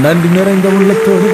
நன்றி நிறைந்த உள்ளத்தோடு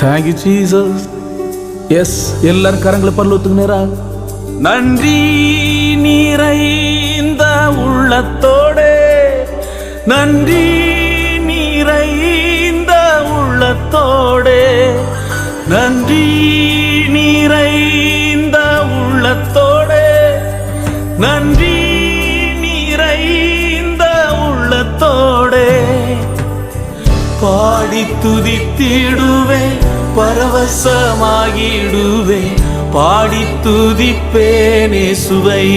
Thank you Jesus. Yes, எல்லாரும் கரங்களை பரலோகத்துக்கு நேரா. நன்றி நிறைந்த உள்ளத்தோடே, நன்றி நிறைந்த உள்ளத்தோடே, நன்றி நிறைந்த உள்ளத்தோடே, நன்றி நிறைந்த உள்ளத்தோடே பாடி துதித்திடுவே, பரவசமாகிடுவே, பாடி துதிப்பேனே சுவை,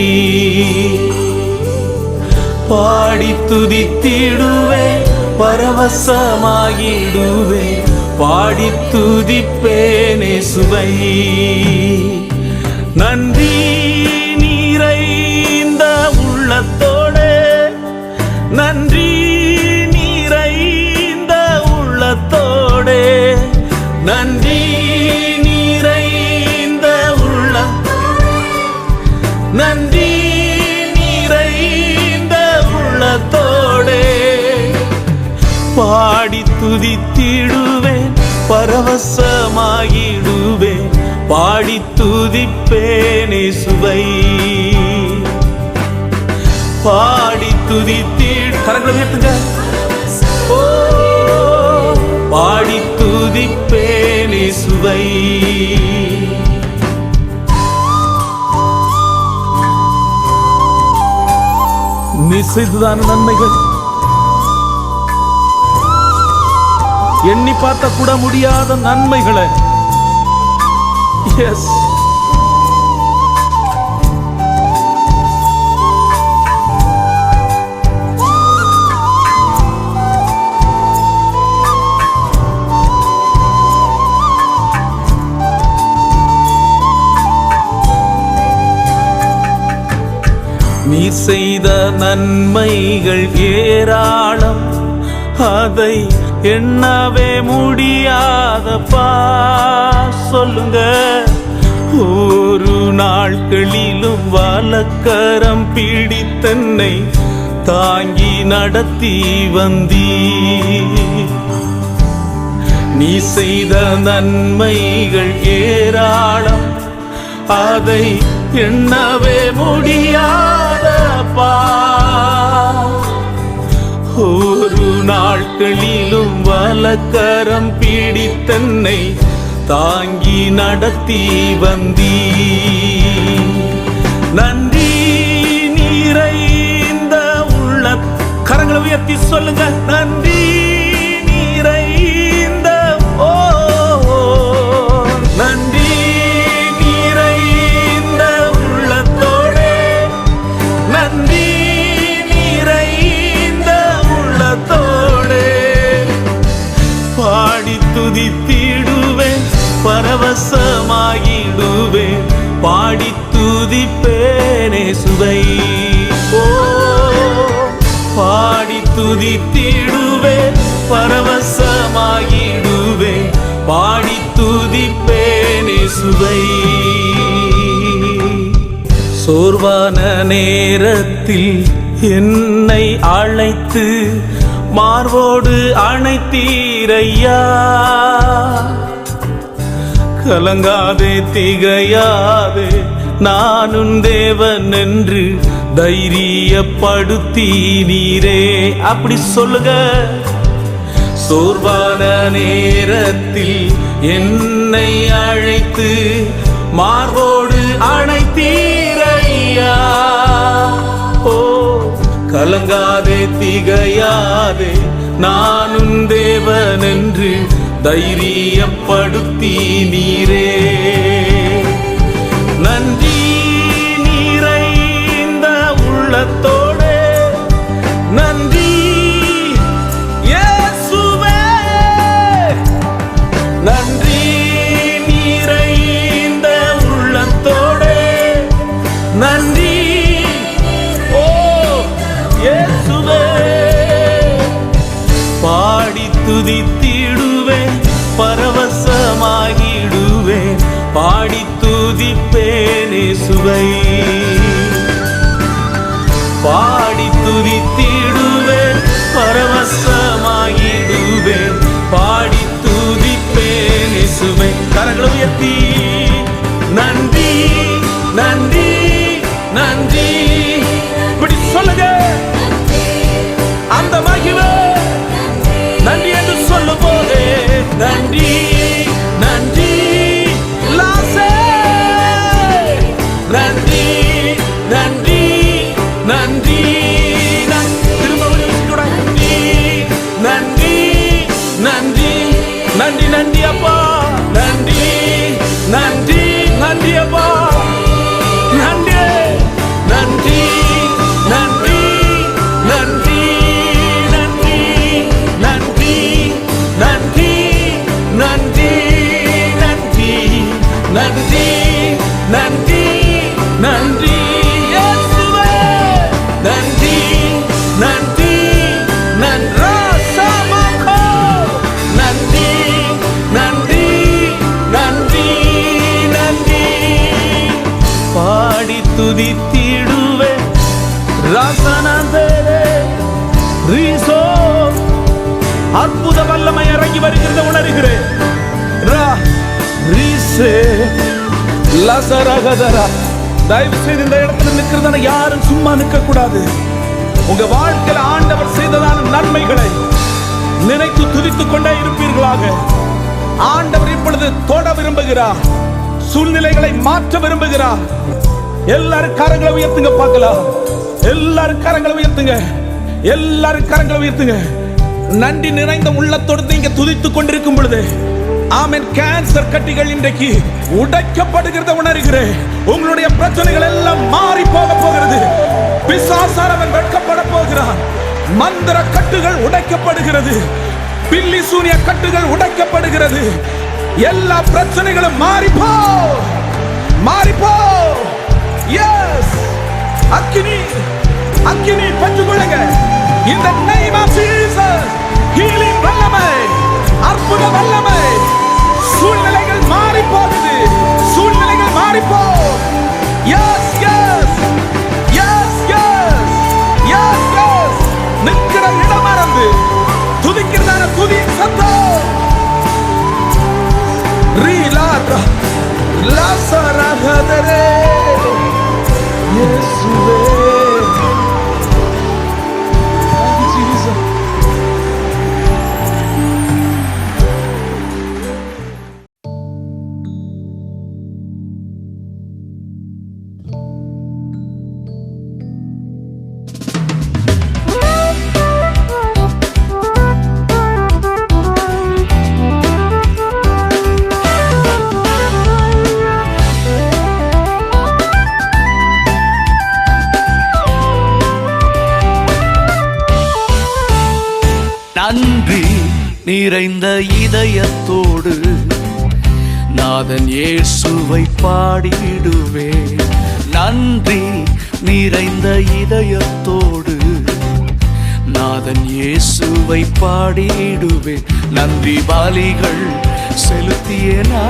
பாடி துதித்திடுவே, பரவசமாகிடுவே, பாடி துதிப்பேனே சுவை. நன்றி நிறைந்த உள்ளத்தோடே, நன்றி உள்ளத்தோடே, நன்றி நிறைந்த உள்ள, நன்றி நிறைந்த உள்ளத்தோடே பாடி துதித்திடுவேன், பரவசமாகிடுவேன், பாடி துதிப்பேனே சுவை, பாடி துதித்திடு. கரங்களை உயர்த்துங்க. பாடி துதிப்பேனே சுவை. நீ செய்ததான நன்மைகள் எண்ணி பார்த்த கூட முடியாத நன்மைகளை, எஸ், நீ செய்த நன்மைகள் ஏராளம், அதை எண்ணவே முடியாதப்பா. சொல்லுங்க. ஒரு நாட்களிலும் வலக்கரம் பிடித்தன்னை தாங்கி நடத்தி வந்தீ. நீ செய்த நன்மைகள் ஏராளம், அதை எண்ணவே முடியாதப்பா. ஒரு நாட்களிலும் வலக்கரம் பிடித்தன்னை தாங்கி நடத்தி வந்தீ. நன்றி நிறைந்த உள்ள, கரங்களை உயர்த்தி சொல்லுங்க. நன்றி நிறைந்த, ஓ நன்றி துதித்திடுவேன், பரவசமாகிடுவேன், பாடி துதிப்பேனே சுவை. ஓ பாடி துதித்திடுவேன், பரவசமாகிடுவேன், பாடி துதிப்பேனே சுவை. சோர்வான நேரத்தில் என்னை அழைத்து மார்போடு அணைத்தீரையா. கலங்காதே திகையாதே நான் உன் தேவன் என்று தைரியப்படுத்தீரே. அப்படி சொல்லுங்க. சோர்வான நேரத்தில் என்னை அழைத்து மார்போடு அணைத்தீரையா. ஓ கலங்காதே திகையாதே நான் உன் தேவன் என்று தைரியப்படுத்தீரே. நன்றி நிறைந்த உள்ளத்தோடு நன்றி இயேசுவே. நன்றி நிறைந்த உள்ளத்தோடு நன்றி ஓ இயேசுவே. பாடி துதித்திடுவேன் பரவசமாகிடுவேன் பாடி துதிப்பேன் இயேசுவை. பாடி துதித்திடுவேன் பரவசமாகிடுவேன் பாடி துதிப்பேன் இயேசுவை. கரங்களை உயர்த்தி நன்றி நன்றி நன்றி இப்படி சொல்லுங்க. அந்த மகிமை நன்றி என்று சொல்லும் போதே நன்றி நன்றி லாசே. நன்றி நன்றி நன்றி திரும்ப நன்றி நன்றி நன்றி நன்றி நன்றி அப்பா. நன்றி நன்றி நன்றி அப்பா. நன்றி நன்றி நன்றி நன்றி நன்றி நன்றி நன்றி நன்றி நன்றி நன்றி நன்றி நன்றி இயேசுவே. நன்றி நன்றி நன்றாசமாக்கோ. நன்றி நன்றி நன்றி நன்றி பாடி துதித்திடுவே ராசனாந்தரே ரீசோ. அற்புத வல்லமை இறங்கி வருகிறத உணர்கிறேன். தயவு செய்து இந்த இடத்துல நிற்கிறதான யாரும் சும்மா நிற்க கூடாது. உங்க வாழ்க்கையில் ஆண்டவர் செய்ததான நன்மைகளை நினைத்து துதித்துக் கொண்டே இருப்பீர்களாக. ஆண்டவர் இப்பொழுது தொட விரும்புகிறார். சூழ்நிலைகளை மாற்ற விரும்புகிறார். எல்லாரும் கரங்களை உயர்த்துங்க பார்க்கலாம். எல்லாரும் கரங்களை உயர்த்துங்க. எல்லாரும் கரங்களை உயர்த்துங்க. நன்றி நிறைந்த உள்ளத்தோடு நீங்க துதித்துக் கொண்டிருக்கும் பொழுது ஆமென். கேன்சர் கட்டிகள் இன்றைக்கு உடைக்கப்படுகிறத உணர்கிறேன். உங்களுடைய பிரச்சனைகள் எல்லாம் மாறி போக போகிறது. பிசாசானவன் வெட்கப்பட போகிறான். மந்திர கட்டுகள் உடைக்கப்படுகிறது. பில்லி சூனிய கட்டுகள் உடைக்கப்படுகிறது. எல்லா பிரச்சனைகளும் மாறிப்போ மாறிப்போ. எஸ் அக்கினி அக்கினி பற்றுக்கொள்ளுங்க. In the name of Jesus, healing வல்லமை, அற்புத வல்லமை. சூழ்நிலைகள் மாறி போகுது. சூழ்நிலைகள் மாறி போ. Yes yes yes yes yes yes. நிற்கிற இடம் மறந்து துதிக்கிறதான துதி சத்தம். ரீலாரா லாசரஹதரே இயேசுவே. நன்றி நிறைந்த இதயத்தோடு நாதன் இயேசுவை பாடிடுவேன். நன்றி நிறைந்த இதயத்தோடு நாதன் இயேசுவை பாடிடுவேன். நன்றி பலிகள் செலுத்தியனா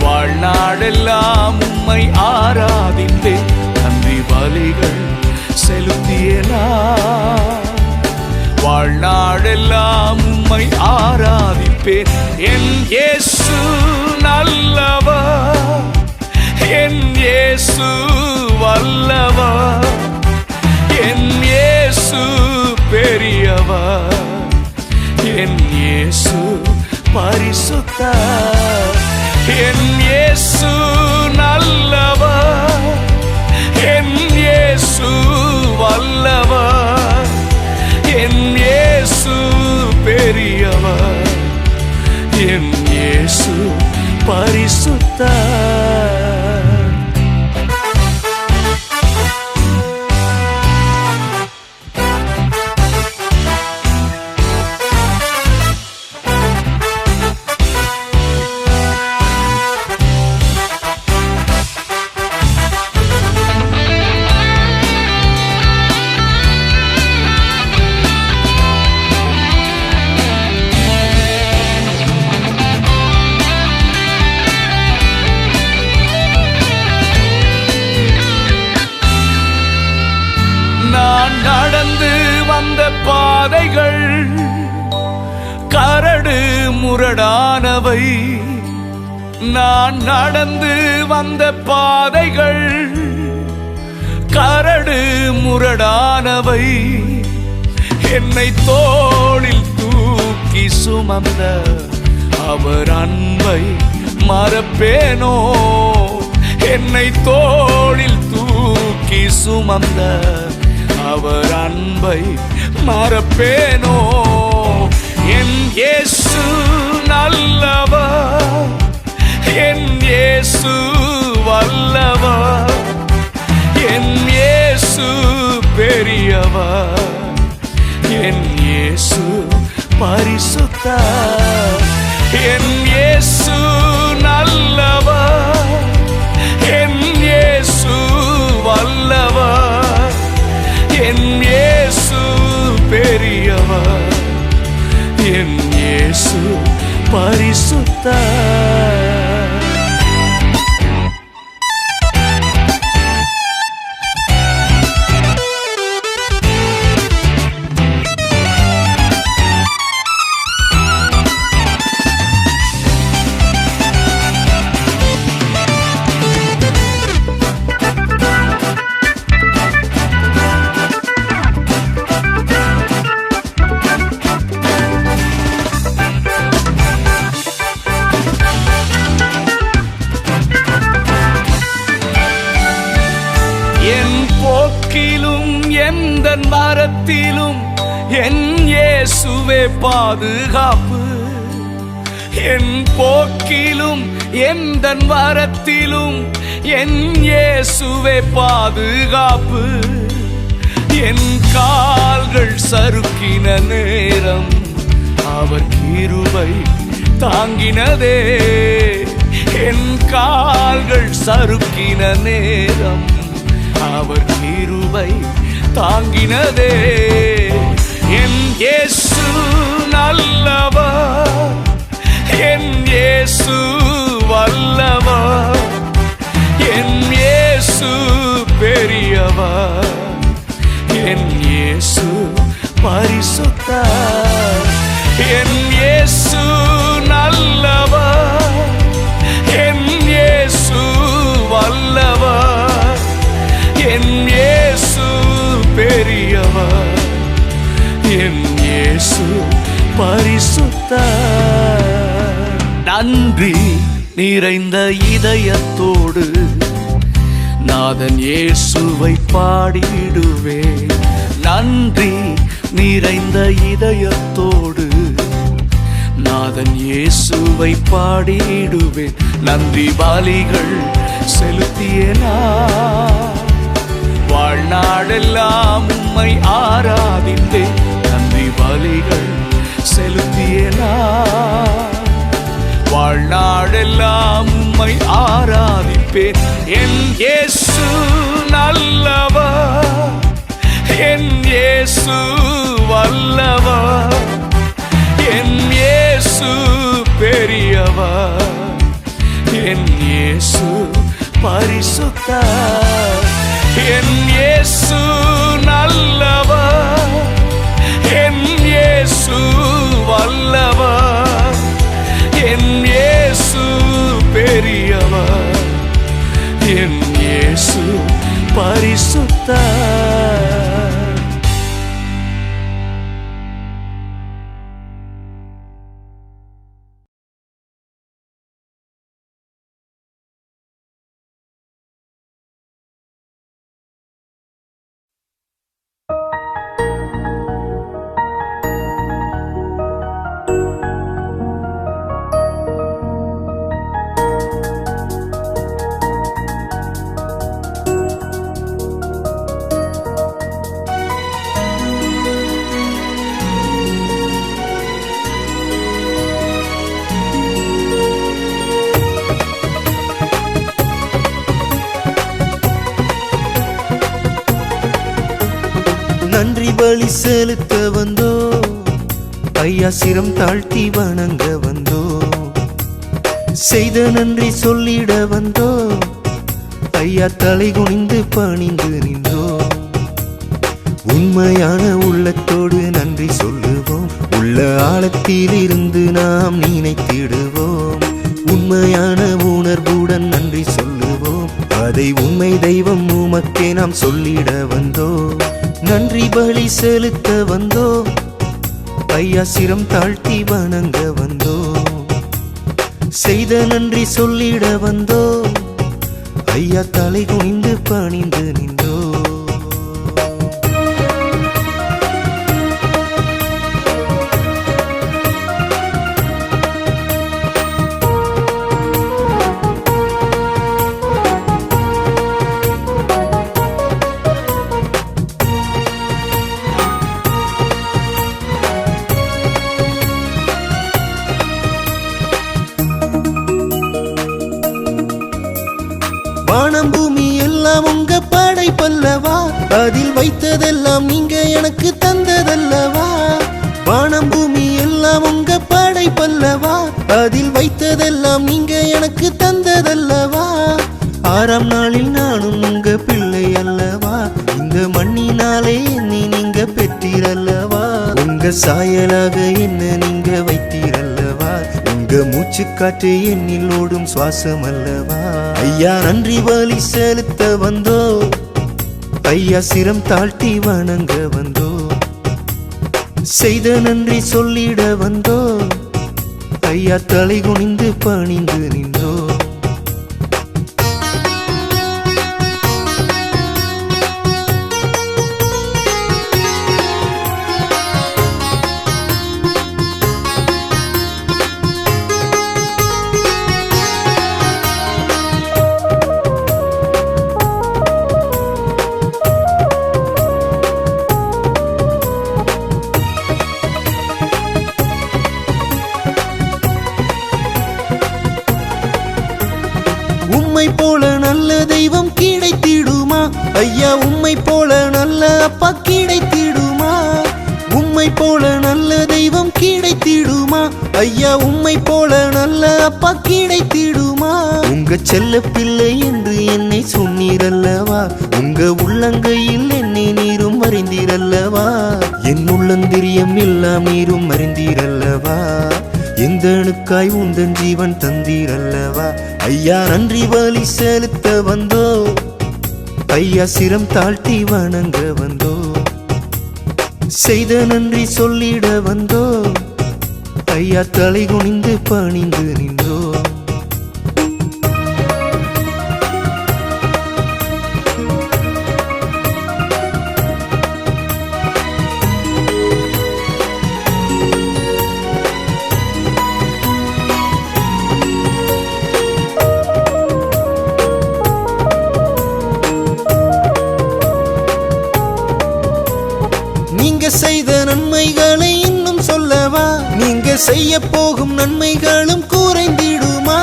வாழ்நாளெல்லாம் உம்மை ஆராதிப்பேன், நன்றி பலிகள் செலுத்தியேனா. வாழ்நாளெல்லாம் உம்மை ஆராதிப்பேன். என் இயேசு நல்லவர், என் இயேசு வல்லவர், என் இயேசு பெரியவர், என் இயேசு பரிசுத்தர். என் இயேசு நல்லவர், என் இயேசு வல்லவர், என் இயேசு பெரியவர், என் இயேசு பரிசுத்தர். நடந்து வந்த பாதைகள் கரடு முரடானவை, நான் நடந்து வந்த பாதைகள் கரடு முரடானவை. என்னை தோளில் தூக்கி சுமந்த அவர் அன்பை மறப்பேனோ, என்னை தோளில் தூக்கி சுமந்த அவர் அன்பை மறப்பேனோ. என் இயேசு நல்லவர், என் இயேசு வல்லவர், என் இயேசு பெரியவர், என் இயேசு பரிசுத்தர். என் இயேசு நல்லவர், என் இயேசு வல்லவர், என் இயேசு பெரியவர், என் இயேசு பரிசுத்தர். போக்கிலும் எந்தன் மரத்திலும் என் இயேசுவே பாதுகாப்பு, என் போக்கிலும் எந்தன் மரத்திலும் என் இயேசுவே பாதுகாப்பு. என் கால்கள் சறுக்கின நேரம் அவர் கிருபை தாங்கினதே, என் கால்கள் சறுக்கின நேரம் அவர் கிருபை தாங்கினதே. என் இயேசு நல்லவர், என் இயேசு வல்லவர், என் இயேசு பெரியவர், என் இயேசு பரிசுத்தர். என் இயேசு நல்லவர், என் இயேசு வல்லவர், என் இயேசு பெரியவர், என் இயேசு பரிசுத்தர். நன்றி நிறைந்த இதயத்தோடு நாதன் இயேசுவை பாடிடுவேன். நன்றி நிறைந்த இதயத்தோடு நாதன் இயேசுவை பாடிடுவேன். நன்றி பலிகள் செலுத்தியேனா. வாழ்நாளெல்லாம் உம்மை ஆராதித்தேன். நன்றி பலிகள் செலுத்தியேனா. வாழ்நாளெல்லாம் உம்மை ஆராதிப்பேன். என் இயேசு நல்லவர், என் இயேசு வல்லவர், என் இயேசு பெரியவர், என் இயேசு நல்லவர், என் இயேசு வல்லவர், என் இயேசு பெரியவர், என் இயேசு பரிசுத்தர். நன்றி பலி செலுத்த வந்தோ, ஐயா சிரம் தாழ்த்தி வணங்க வந்தோ, செய்த நன்றி சொல்லிட வந்தோ, ஐயா தலை குனிந்து பணிந்து நின்றோ. உண்மையான உள்ளத்தோடு நன்றி சொல்லுவோம், உள்ள ஆழத்தில் இருந்து நாம் நினைத்திடுவோம். உண்மையான உணர்வுடன் நன்றி சொல்லுவோம், அதை உண்மை தெய்வம் உமக்கே நாம் சொல்லிட வந்தோ. நன்றி பலி செலுத்த வந்தோ, ஐயா சிரம் தாழ்த்தி வணங்க வந்தோ, செய்த நன்றி சொல்லிட வந்தோ, ஐயா தலை குனிந்து பணிந்து நின்றோ. வானம் பூமி எல்லாம் உங்க படைப்பல்லவா, அதில் வைத்ததெல்லாம் நீங்க எனக்கு தந்ததல்லவா. வானம் பூமி எல்லாம் உங்க படைப்பல்லவா, அதில் வைத்ததெல்லாம் நீங்க எனக்கு தந்ததல்லவா. ஆறாம் நாளில் நானும் உங்க பிள்ளை அல்லவா, இந்த மண்ணினாலே என்னை நீங்க பெற்றீரல்லவா. உங்க சாயலாக என்ன நீங்க வைத்தீரல்லவா, உங்க மூச்சு காற்று என்னில் ஓடும் சுவாசம் அல்லவா. ஐயா நன்றி பலி செலுத்த வந்தோ, ஐயா சிரம் தாழ்த்தி வணங்க வந்தோ, செய்த நன்றி சொல்லிட வந்தோ, ஐயா தலை குனிந்து பணிந்து நின்றோ. உம்மை போல நல்ல தெய்வம் கிடைத்திடுமா ஐயா, உம்மை போல நல்ல அப்பா கிடைத்திடுமா. உம்மை போல நல்ல தெய்வம் கிடைத்திடுமா ஐயா, உம்மை போல நல்ல அப்பா கிடைத்திடுமா. உங்க செல்ல பிள்ளை என்று என்னை சொன்னீரல்லவா, உங்க உள்ளங்கையில் என்னை நீரும் அறிந்தீரல்லவா. என் உள்ளந்திரியம் எல்லாம் நீரும் அறிந்தீரல்லவா, எந்தனுக்காய் உந்தன் ஜீவன் தந்தீரல்லவா. ஐயா நன்றி பலி செலுத்த வந்தோ, ஐயா சிரம் தாழ்த்தி வணங்க வந்தோ, செய்த நன்றி சொல்லிட வந்தோ, ஐயா தலை குனிந்து பணிந்து நின்றோ. நீங்க செய்த நன்மைகளை இன்னும் சொல்லவா, நீங்க செய்ய போகும் நன்மைகளும் குறைந்திடுமா.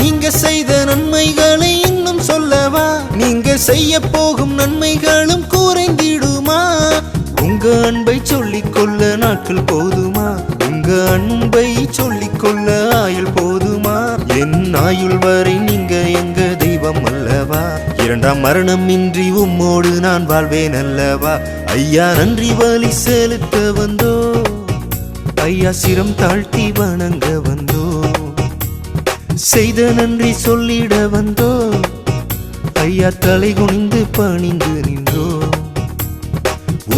நீங்க செய்த நன்மைகளை இன்னும் சொல்லவா, நீங்க செய்ய போகும் நன்மைகளும் குறைந்திடுமா. உங்க அன்பை சொல்லிக்கொள்ள நாட்கள் போதுமா, உங்க அன்பை சொல்லிக்கொள்ள ஆயுள் போதுமா. என் ஆயுள் வரை நீங்க எங்க தெய்வம் அல்லவா, இரண்டாம் மரணம் இன்றி உம்மோடு நான் வாழ்வேன் அல்லவா. ஐயா நன்றி வழி செலுத்த வந்தோ, ஐயா சிரம் தாழ்த்தி வணங்க வந்தோ, செய்த நன்றி சொல்லிட வந்தோ, ஐயா தலை குனிந்து பணிந்து நின்றோ.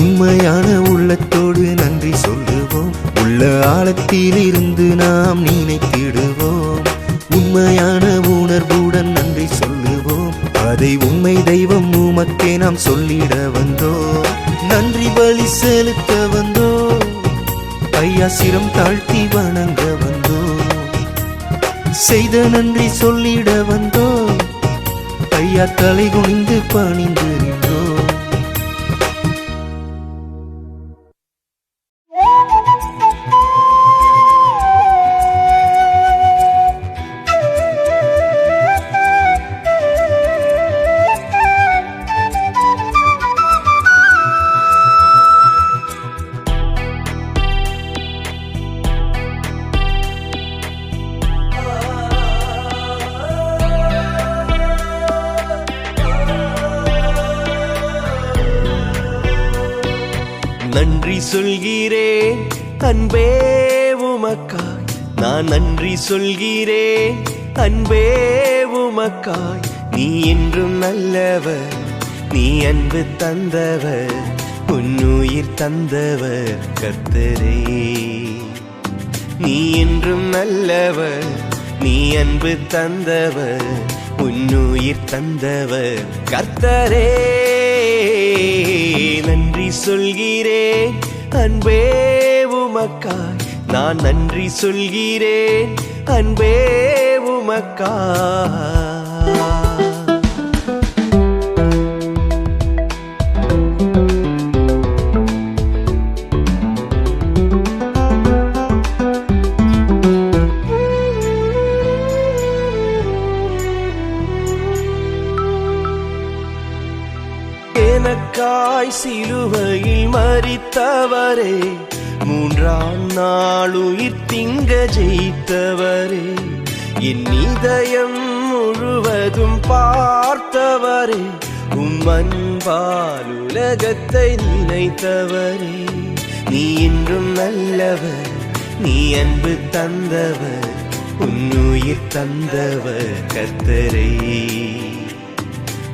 உண்மையான உள்ளத்தோடு நன்றி சொல்லுவோம், உள்ள ஆழத்தில் இருந்து நாம் நினைத்திடுவோம். உண்மையான உணர்வுடன் நன்றி சொல்லுவோம், அதை உண்மை தெய்வம் உமக்கே நாம் சொல்லிட வந்தோம். நன்றி பலி செலுத்த வந்தோ, ஐயா சிரம் தாழ்த்தி வணங்க வந்தோ, செய்த நன்றி சொல்லிட வந்தோ, ஐயா தலை குனிந்து பணிந்து நின்றோ. நன்றி சொல்கிறேன் அன்பே உமக்காய், நான் நன்றி சொல்கிறேன் அன்பே உமக்காய். நீ என்றும் நல்லவர், நீ அன்பு தந்தவர், உன்னுயிர் தந்தவர் கர்த்தரே. நீ என்றும் நல்லவர், நீ அன்பு தந்தவர், உன்னுயிர் தந்தவர் கர்த்தரே. நன்றி சொல்கிறேன் அன்பே உமக்காய், நான் நன்றி சொல்கிறேன் அன்பே உமக்காய். எனக்காய் சிலுவையில் மரித்தவரே, மூன்றாம் நாள் உயிர் திங்க ஜெயித்தவரே, என் இதயம் முழுவதும் பார்த்தவரே, அன்பால் உலகத்தை நினைத்தவரே. நீ என்றும் நல்லவர், நீ அன்பு தந்தவர், உன்னுயிர் தந்தவர் கர்த்தரே.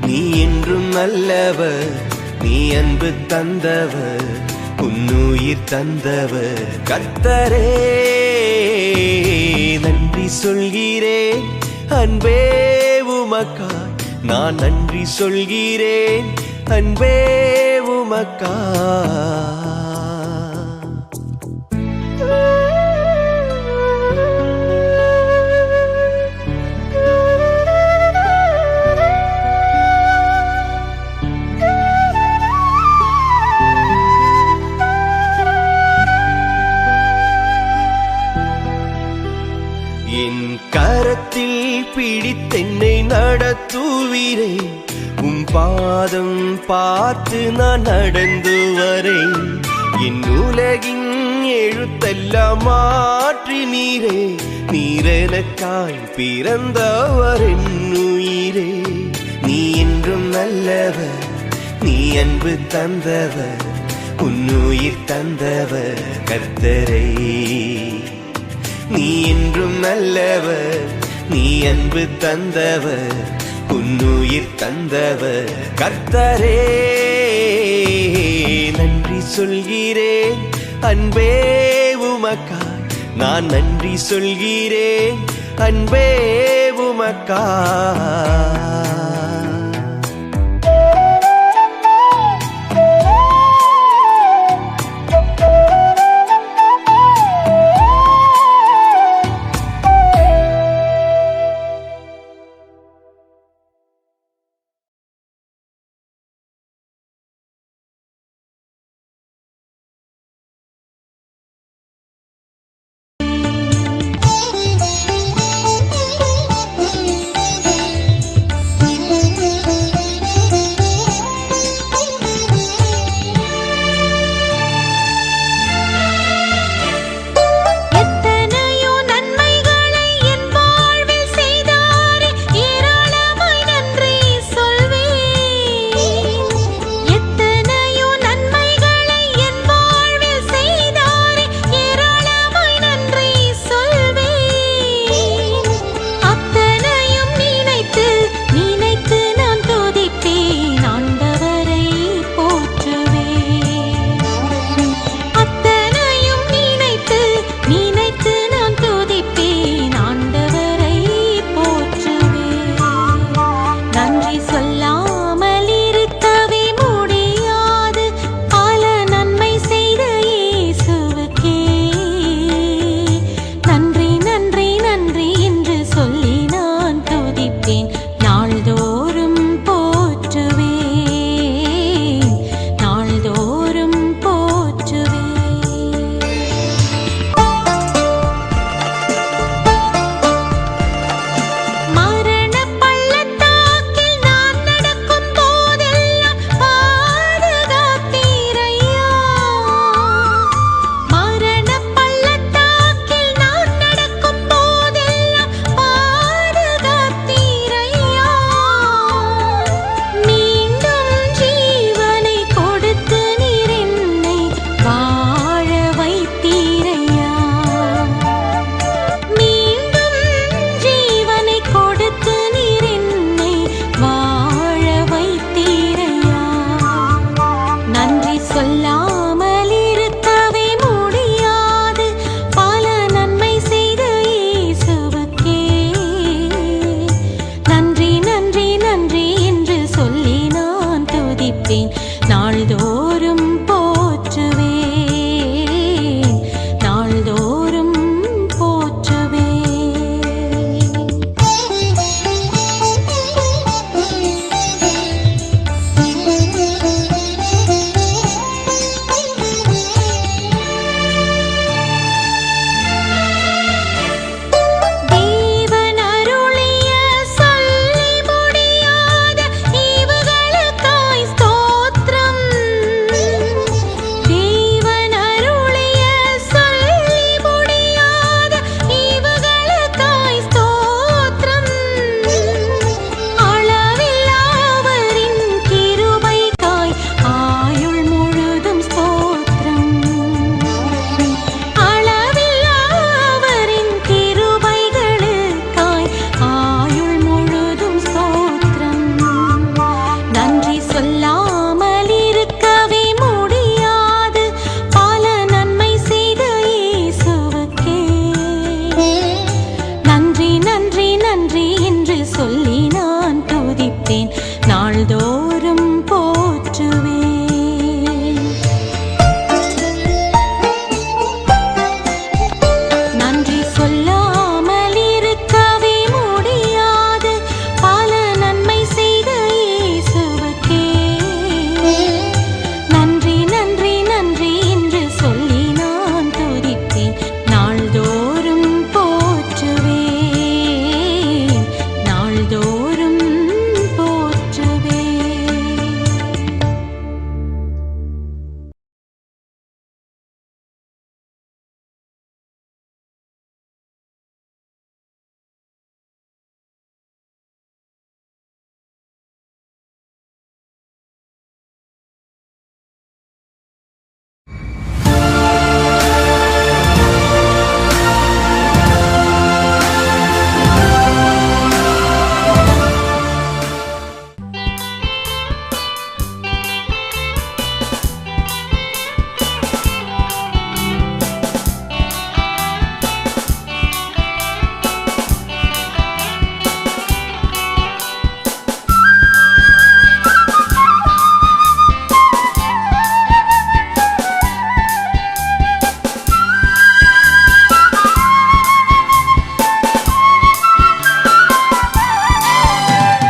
நீ என்றும் நல்லவர், நீ அன்பு தந்தவர், உன்னுயிர் தந்தவர் கர்த்தரே. நன்றி சொல்கிறேன் அன்பே உமக்காய், நான் நன்றி சொல்கிறேன் அன்பே உமக்காய். என் கரத்தில் பிடித்தென்னை நடத்துவீரே, பாதம் பார்த்து நான் நடந்து வரேன். என் உலகின் எழுத்தெல்லாம் மாற்றி நீரே, நீரெனக்காய் பிறந்தவர் என் உயிரே. நீ என்றும் நல்லவர், நீ அன்பு தந்தவர், உன்னுயிர் தந்தவர் கர்த்தரே. நீ என்றும் நல்லவர், நீ அன்பு தந்தவர், உன்னுயிர் தந்தவர் கர்த்தரே. நன்றி சொல்கிறேன் அன்பே உமக்காய், நான் நன்றி சொல்கிறேன் அன்பே உமக்காய். நாள்தோறும் போற்றுவேன், நாள்தோறும்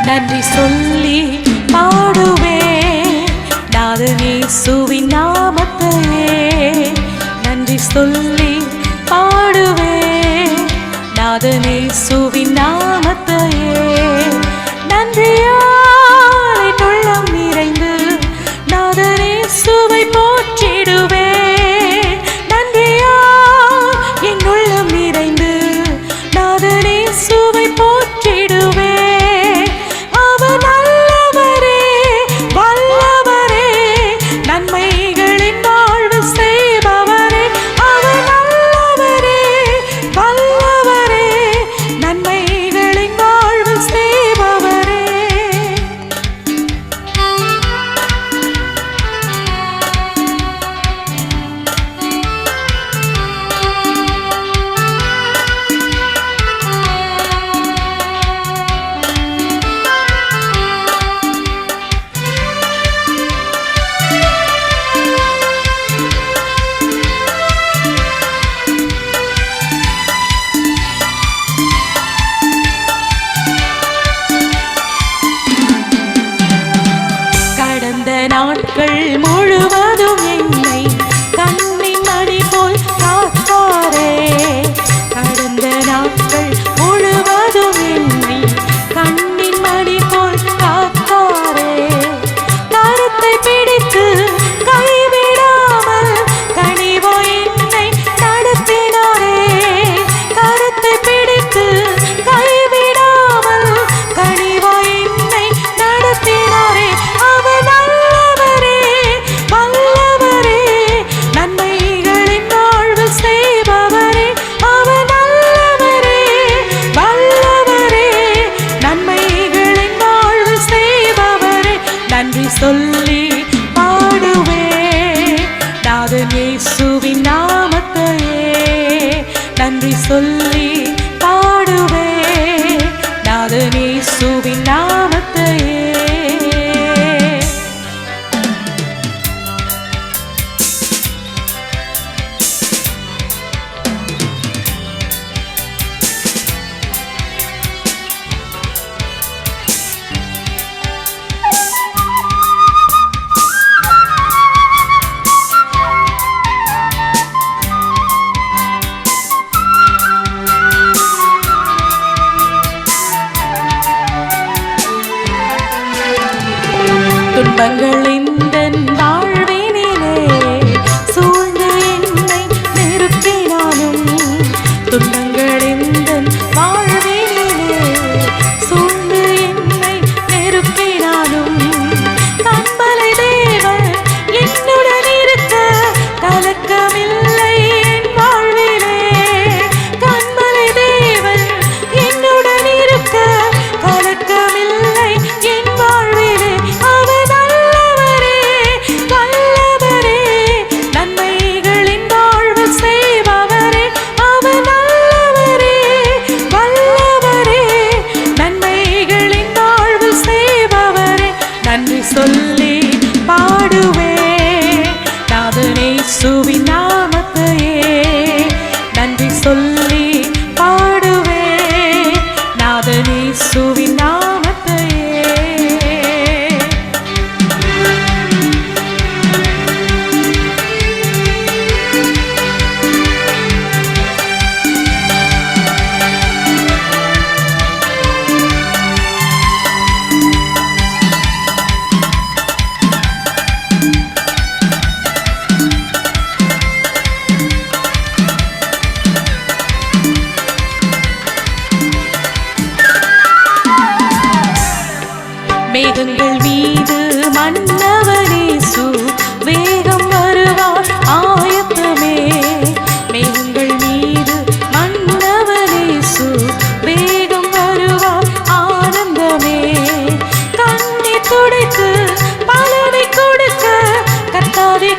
நன்றி சொல்லி பாடுவேன் நாதன் இயேசுவின் நாமத்தையே. நன்றி சொல்லி பாடுவேன் நாதன் இயேசுவின் நாமத்தையே. நன்றியால் என் உள்ளம் நிறைந்து நாதன் இயேசுவை போற்றிடுவேன். நன்றியால் என் உள்ளம் நிறைந்து நாதன் இயேசுவை போற்றிடுவேன். நன்மைகளின் வாழ்வு செய்பவரே, அவர் நல்லவரே, வல்லவரே, நன்மைகளின் வாழ்வு செய்பவரே. நாட்கள் முழுவதும் என்னை கண்ணின் மணி போல் காப்பாரே. கடந்த நாட்கள் முழுவதும் என்னை கண்ணின் மணி போல் காப்பாரே. கருத்தை பிடித்து கைவிடாமல் கனிவோ என்னை நடத்தினாரே. கருத்தை பிடித்து கைவிடாமல் கனிவோ என்னை நடத்தினாரே. அவர் நல்லவரே, வல்லவரே,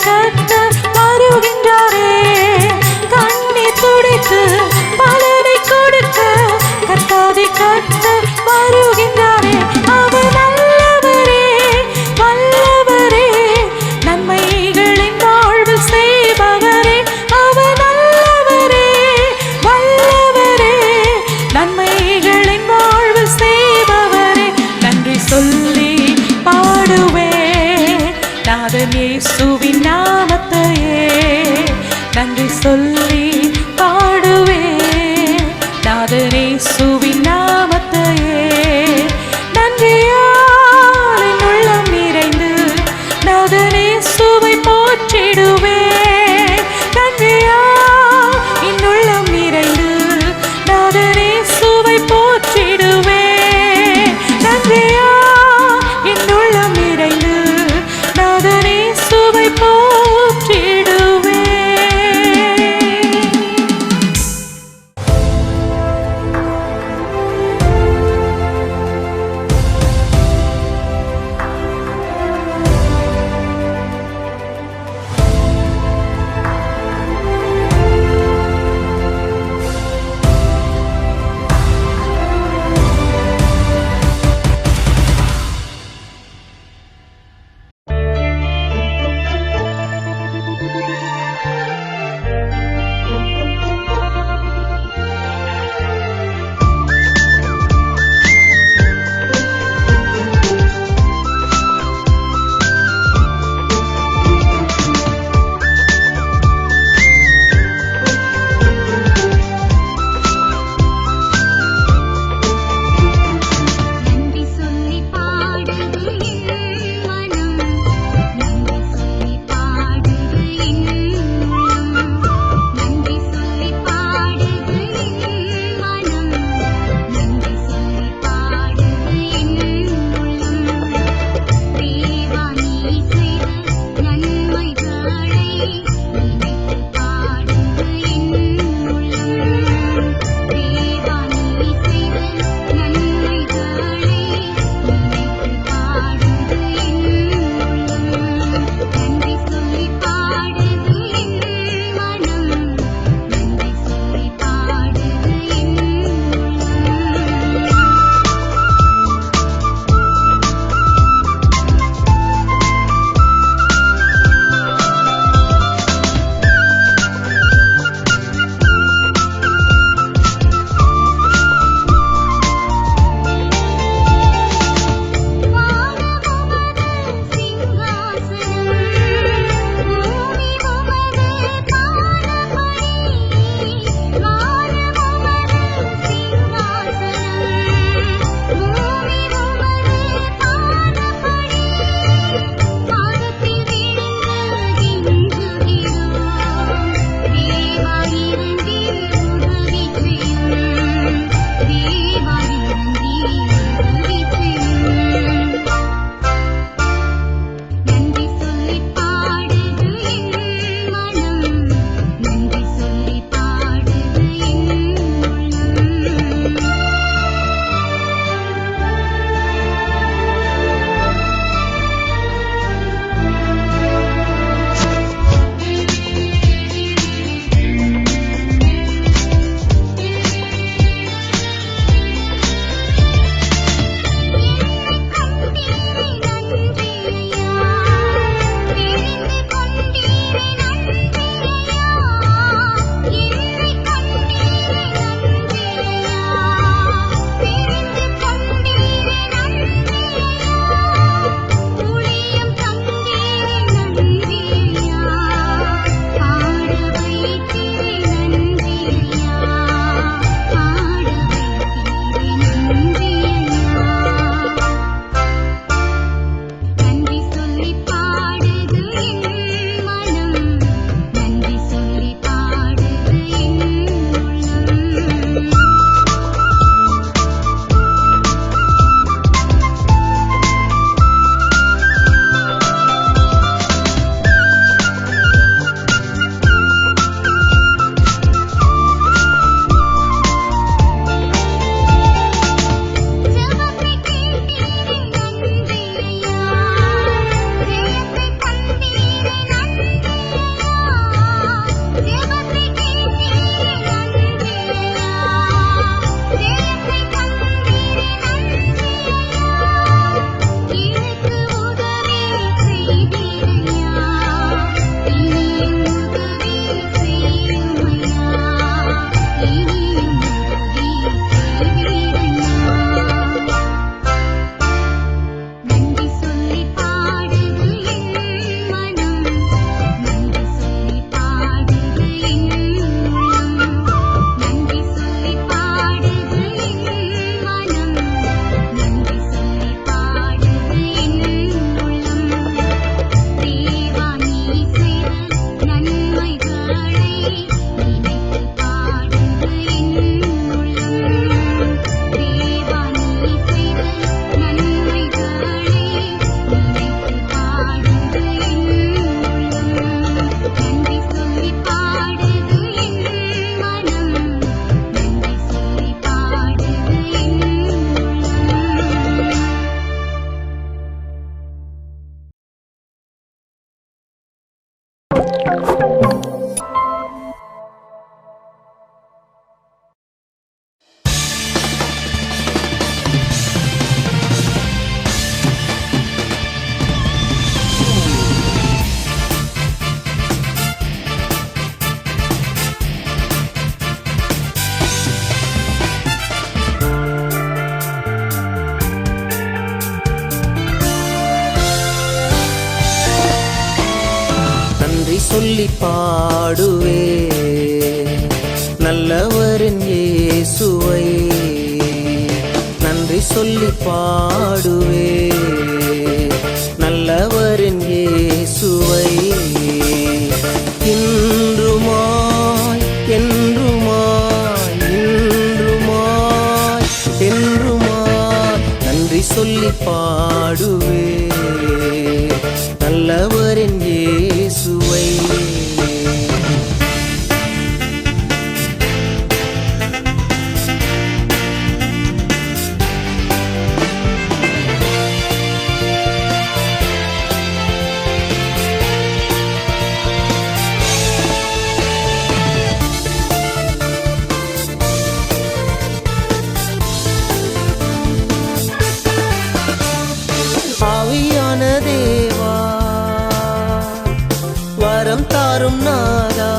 கர்த்தர் வருகின்றாரே கண்ணீர் துடைத்து பலனை கொடுக்க கர்த்தாதி கர்த்தர் வருகின்றாரே அவர் நல்லவரே வல்லவரே நன்மைகளின் வாழ்வு செய்பவரே அவர் நல்லவரே வல்லவரே நன்மைகளின் வாழ்வு செய்பவரே நன்றி சொல்லி பாடுவே நாதன் இயேசுவின் நாமத்தையே நன்றி சொல்லி பாடுவே நாதன் இயேசுவின் நாமத்தையே நன்றியால் என் உள்ளம் நிறைந்து நாதன் இயேசுவை போற்றிடுவே நன்றியால் என் உள்ளம் நிறைந்து நாதன் இயேசுவை போற்றிடுவே நன்றியால் என் உள்ளம் நிறைந்து நாதன் இயேசுவை போற்றிடுவே நன்றி சொல்லி பாடுவே நல்லவரின் இயேசுவை நன்றி சொல்லி பாடுவே நல்லவரின் இயேசுவை இன்றுமாய் என்றுமாய் இன்றுமாய் என்றுமாய் நன்றி சொல்லி பாடுவே நல்லவரின் இயேசுவை ஆவியான தேவா வரம் தாரும் நாதா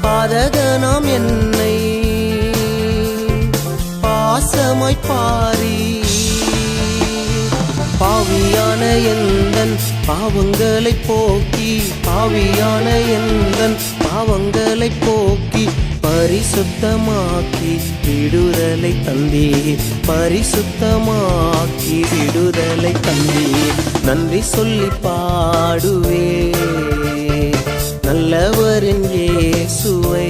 பாதகனாம் என்னை பாசமாய் பாரி பாவியான எந்தன் பாவங்களை போக்கி பாவியான எந்தன் பாவங்களை போக்கி பரிசுத்தமாக்கி விடுதலை தந்தீர் பரிசுத்தமாக்கி விடுதலை தந்தீர் நன்றி சொல்லி பாடுவே நல்லவரின் இயேசுவை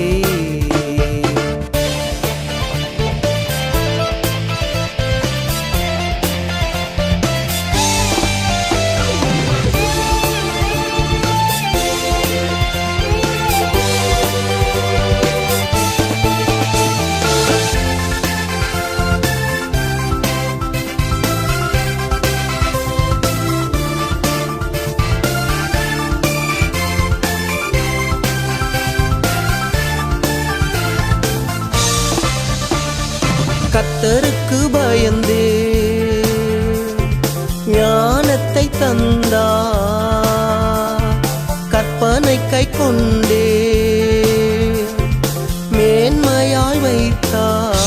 கர்த்தருக்கு பயந்தே ஞானத்தை தந்தார் கற்பனை கை கொண்டே மேன்மையாய் வைத்தார்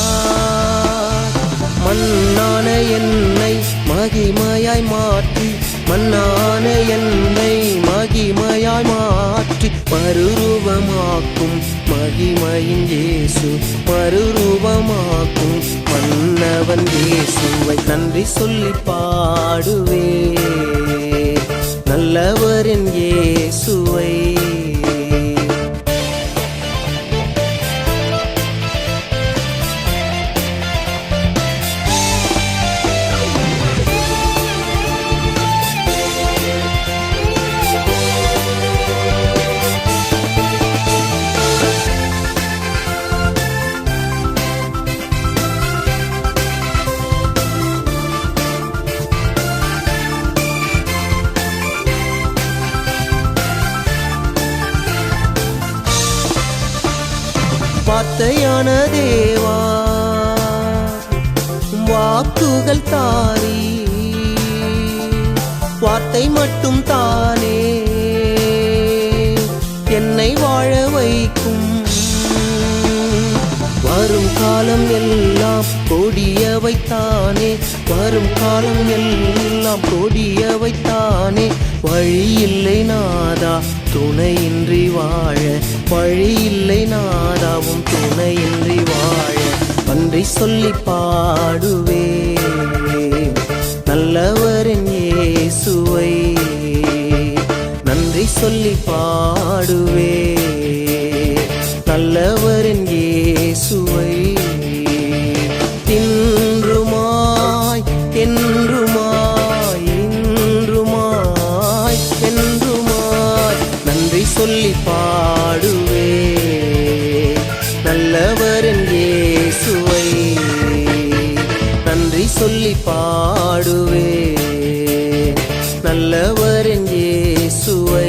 மண்ணான என்னை மகிமையாய் மாற்றி மண்ணான என்னை மகிமையாய் மாற்றி மறுரூபமாக்கும் மகிமையின் இயேசு மறுரூபமாக்கும் மன்னவன் இயேசுவை நன்றி சொல்லி பாடுவே நல்லவரின் இயேசுவை வார்த்தையான தேவா வாக்குகள் தாரி வார்த்தை மட்டும் தானே என்னை வாழ வைக்கும் வரும் காலம் எல்லாம் கொடியவைத்தானே வரும் காலம் எல்லாம் கொடியவைத்தானே வழியில்லை நாதா துணையின்றி வாழ வழியில்லை நாதாவும் துணையின்றி வாழ நன்றி சொல்லி பாடுவே நல்லவரின் இயேசுவை நன்றி சொல்லி பாடுவே நல்லவரின் இயேசுவை இன்றுமாய் என்றுமாய் இன்றுமாய் என்றுமாய் நன்றி சொல்லி பாடுவே நல்லவரின் இயேசுவை நன்றி சொல்லி பாடுவே நல்லவரின் இயேசுவை இயேசுவை.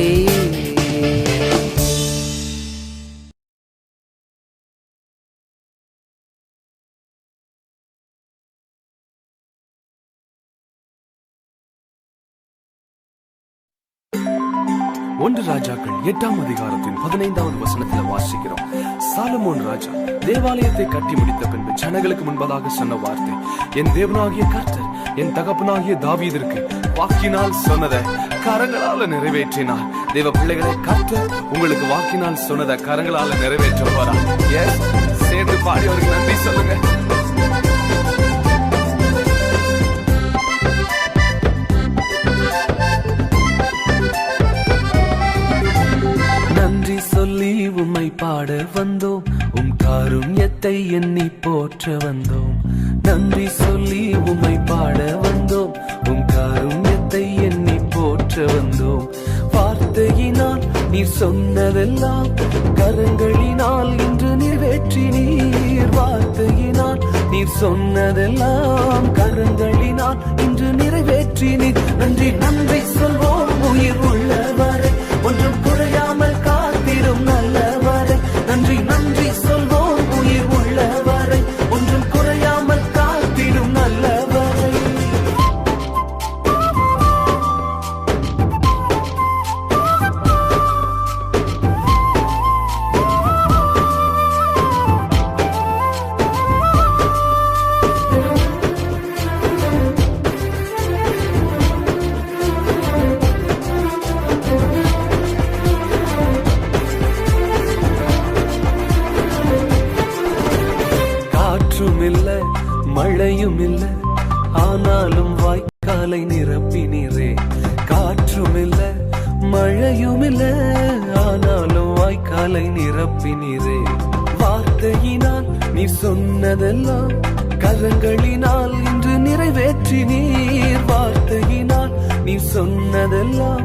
ஒன்று ராஜாக்கள் 8ஆம் அதிகாரத்தின் 15வது வசனத்தில் வாசிக்கிறோம். சாலமோன் ராஜா தேவாலயத்தை கட்டி முடித்த பின்பு ஜனங்களுக்கு முன்பதாக சொன்ன வார்த்தை, என் தேவனாகிய கர்த்தர் என் தகப்பனாகிய தாவீதிற்கு வாக்கினால் சொன்னதை கரங்களால நிறைவேற்றினார். தேவ பிள்ளைகளை, கர்த்தர் உங்களுக்கு வாக்கினால் சொன்னதை கரங்களால நிறைவேற்ற போறார். எஸ், சேர்ந்து பாடி அவருக்கு நன்றி சொல்லுங்க. நன்றி சொல்லி உம்மை பாட வந்தோம், உம் காருண்யத்தை எண்ணி போற்ற வந்தோம். நன்றி சொல்லி உம்மை பாட வந்தோம், உம் காருண்யத்தை எண்ணி போற்ற வந்தோம். வார்த்தையினால் நீர் சொன்னதெல்லாம் கரங்களினால் இன்று நிறைவேற்றினீர். வார்த்தையினால் நீர் சொன்னதெல்லாம் கரங்களினால் இன்று நிறைவேற்றினீர். நன்றி நன்றி சொல்வோம் உயிர் உள்ளவரை, ஒன்றும் குறையாமல் காத்திடும் நல்லவரை. நன்றி நன்றி சொல்வோம் உயிர் உள்ளவரை, ஒன்றும் குறையாமல் காத்திடும் நல்லவரை. காற்றும் இல்ல மழையும் இல்ல, ஆனாலும் வாய்க்காலை நிரப்பினீரே. காற்றும் இல்ல மழையும் இல்ல, ஆனாலும் வாய்க்காலை நிரப்பினீரே. வார்த்தையினால் நீ சொன்னதெல்லாம் கரங்களினால் இன்று நிறைவேற்றினீர். வார்த்தையினால் நீ சொன்னதெல்லாம்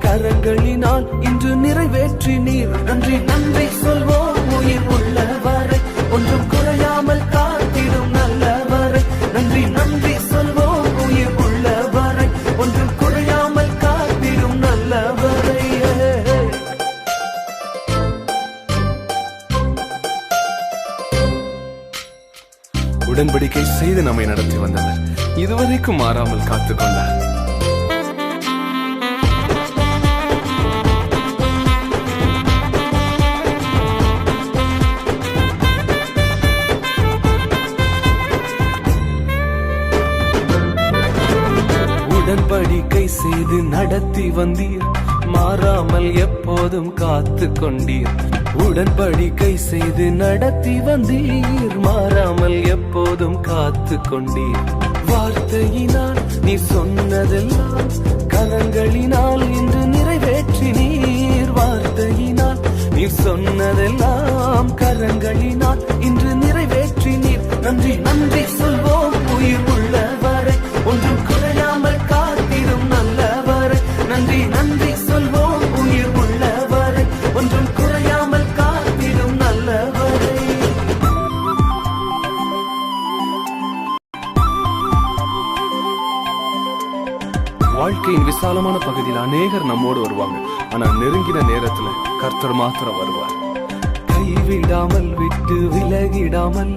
கரங்களினால் இன்று நிறைவேற்றினீர். நன்றி நன்றி சொல்வோம் உயிர் உள்ளவரை, ஒன்றும் குறையாமல் காத்திடும் நல்லவரை. நன்றி நன்றி சொல்வோம் உயிர் உள்ளவரை, ஒன்றும் குறையாமல் காத்திடும் நல்லவரை. உடன்படிக்கை செய்து நம்மை நடத்தி வந்தவர் இதுவரைக்கும் மாறாமல் காத்துக்கொண்டார். உடன்படிக்கை செய்து நடத்தி வந்தீர், மாறாமல் எப்போதும் காத்து கொண்டீர். உடன்படிக்கை செய்து நடத்தி வந்தீர், மாறாமல் எப்போதும் காத்து கொண்டீர். வார்த்தையினால் நீ சொன்னதெல்லாம் கரங்களினால் இன்று நிறைவேற்றினீர். வார்த்தையினால் நீ சொன்னதெல்லாம் கரங்களினால் இன்று நிறைவேற்றினீர். நன்றி நன்றி சொல்வோம் உயிர் உள்ளவரை, ஒன்றும் குறையாமல் காத்திடும் நல்லவரை. நன்றி நன்றி சொல்வோம் உயிர் உள்ளவரை, ஒன்றும் குறையாமல் காத்திடும் நல்லவரை. வாழ்க்கையின் விசாலமான பகுதியில் அநேகர் நம்மோடு வருவாங்க, ஆனா நெருங்கின நேரத்துல கர்த்தர் மாத்திரம் வருவார். கைவிடாமல் விட்டு விலகிடாமல்